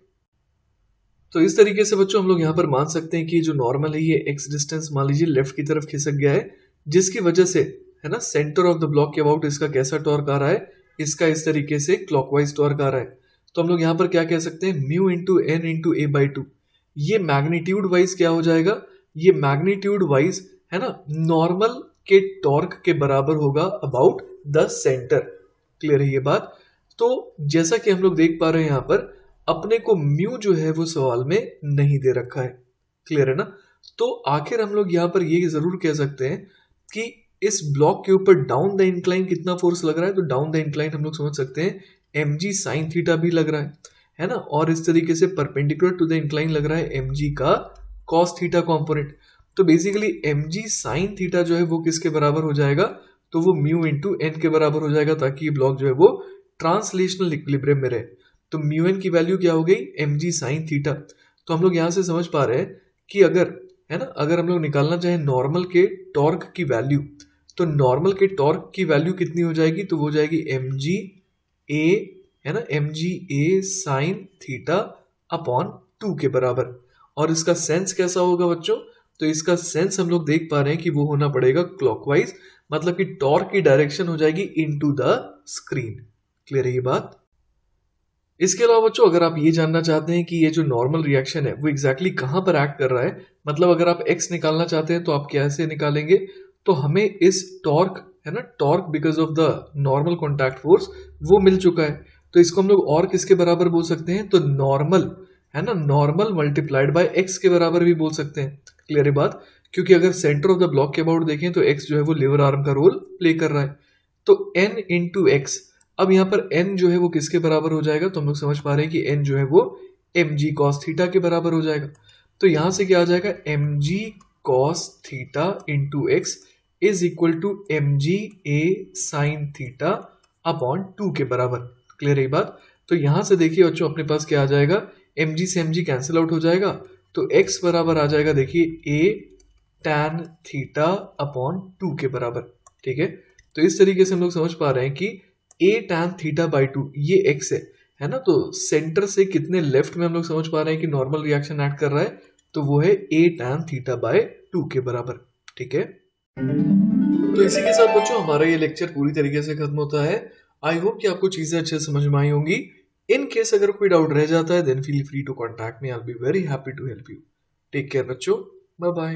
S1: तो इस तरीके से बच्चों हम लोग यहाँ पर मान सकते हैं कि जो नॉर्मल है ये एक्स डिस्टेंस मान लीजिए लेफ्ट की तरफ खिसक गया है, जिसकी वजह से, है ना, सेंटर ऑफ द ब्लॉक के अबाउट इसका कैसा टॉर्क आ रहा है, इसका इस तरीके से क्लॉकवाइज टॉर्क आ रहा है। तो हम लोग यहाँ पर क्या कह सकते हैं, mu into N into a/2, ये मैग्नीट्यूड वाइज क्या हो जाएगा, ये मैग्नीट्यूड वाइज, है ना, नॉर्मल के टॉर्क के बराबर होगा अबाउट द सेंटर। क्लियर है ये बात। तो जैसा कि हम लोग देख पा रहे हैं यहाँ पर अपने को म्यू जो है वो सवाल में नहीं दे रखा है। क्लियर है ना। तो आखिर हम लोग यहाँ पर ये जरूर कह सकते हैं कि इस ब्लॉक के ऊपर डाउन द इंक्लाइन कितना फोर्स लग रहा है, तो डाउन द इंक्लाइन हम लोग समझ सकते हैं mg साइन थीटा भी लग रहा है ना, और इस तरीके से परपेंडिकुलर टू द इंक्लाइन लग रहा है mg का कॉस थीटा कॉम्पोनेंट। तो basically m g sine theta जो है वो किसके बराबर हो जाएगा, तो वो म्यू इंटू एन के बराबर हो जाएगा, ताकि ये ब्लॉक जो है वो ट्रांसलेशनल इक्विलिब्रियम में रहे। तो म्यू एन की वैल्यू क्या हो गई, एम जी साइन थीटा। तो हम लोग यहाँ से समझ पा रहे हैं कि अगर है ना, अगर हम लोग निकालना चाहें नॉर्मल के टॉर्क की वैल्यू, तो नॉर्मल के टॉर्क की वैल्यू कितनी हो जाएगी, तो वो हो जाएगी एम जी ए, है ना, M g a sine theta upon 2 के बराबर। और इसका सेंस कैसा होगा बच्चों, तो इसका सेंस हम लोग देख पा रहे हैं कि वो होना पड़ेगा क्लॉकवाइज, मतलब कि टॉर्क की डायरेक्शन हो जाएगी इनटू द स्क्रीन। क्लियर है ये बात। इसके अलावा बच्चों अगर आप ये जानना चाहते हैं कि ये जो नॉर्मल रिएक्शन है वो एग्जैक्टली कहाँ पर एक्ट कर रहा है, मतलब अगर आप x निकालना चाहते हैं तो आप कैसे निकालेंगे, तो हमें इस टॉर्क, है ना, torque because of the normal contact force वो मिल चुका है। तो इसको हम लोग और किसके बराबर बोल सकते हैं, तो नॉर्मल, है ना, नॉर्मल मल्टीप्लाइड बाय x के बराबर भी बोल सकते हैं। क्लियर है बात, क्योंकि अगर सेंटर ऑफ द ब्लॉक के अबाउट देखें तो x जो है वो लीवर आर्म का रोल प्ले कर रहा है। तो n इंटू एक्स, अब यहाँ पर n जो है वो किसके बराबर हो जाएगा, तो हम लोग समझ पा रहे हैं कि n जो है वो एम जी कॉस थीटा के बराबर हो जाएगा। तो यहाँ से क्या आ जाएगा, m g cos theta into x is equal to m g a sine theta upon 2 के बराबर। क्लियर है ये बात। तो यहाँ से देखिए बच्चों अपने पास क्या आ जाएगा, एम जी से एम जी कैंसिल आउट हो जाएगा, तो x बराबर आ जाएगा देखिए a tan थीटा अपॉन 2 के बराबर। ठीक है, तो इस तरीके से हम लोग समझ पा रहे हैं कि a tan थीटा बाई 2 ये x है ना, तो सेंटर से कितने लेफ्ट में हम लोग समझ पा रहे हैं कि नॉर्मल रिएक्शन एक्ट कर रहा है, तो वो है a tan थीटा बाय 2 के बराबर। ठीक है, तो इसी के साथ बच्चों हमारा ये लेक्चर पूरी तरीके से खत्म होता है। आई होप कि आपको चीजें अच्छे से समझ में आई होंगी। इन केस अगर कोई डाउट रह जाता है then feel free to contact me, I will be very happy to help you. Take care बच्चों, बाय बाय।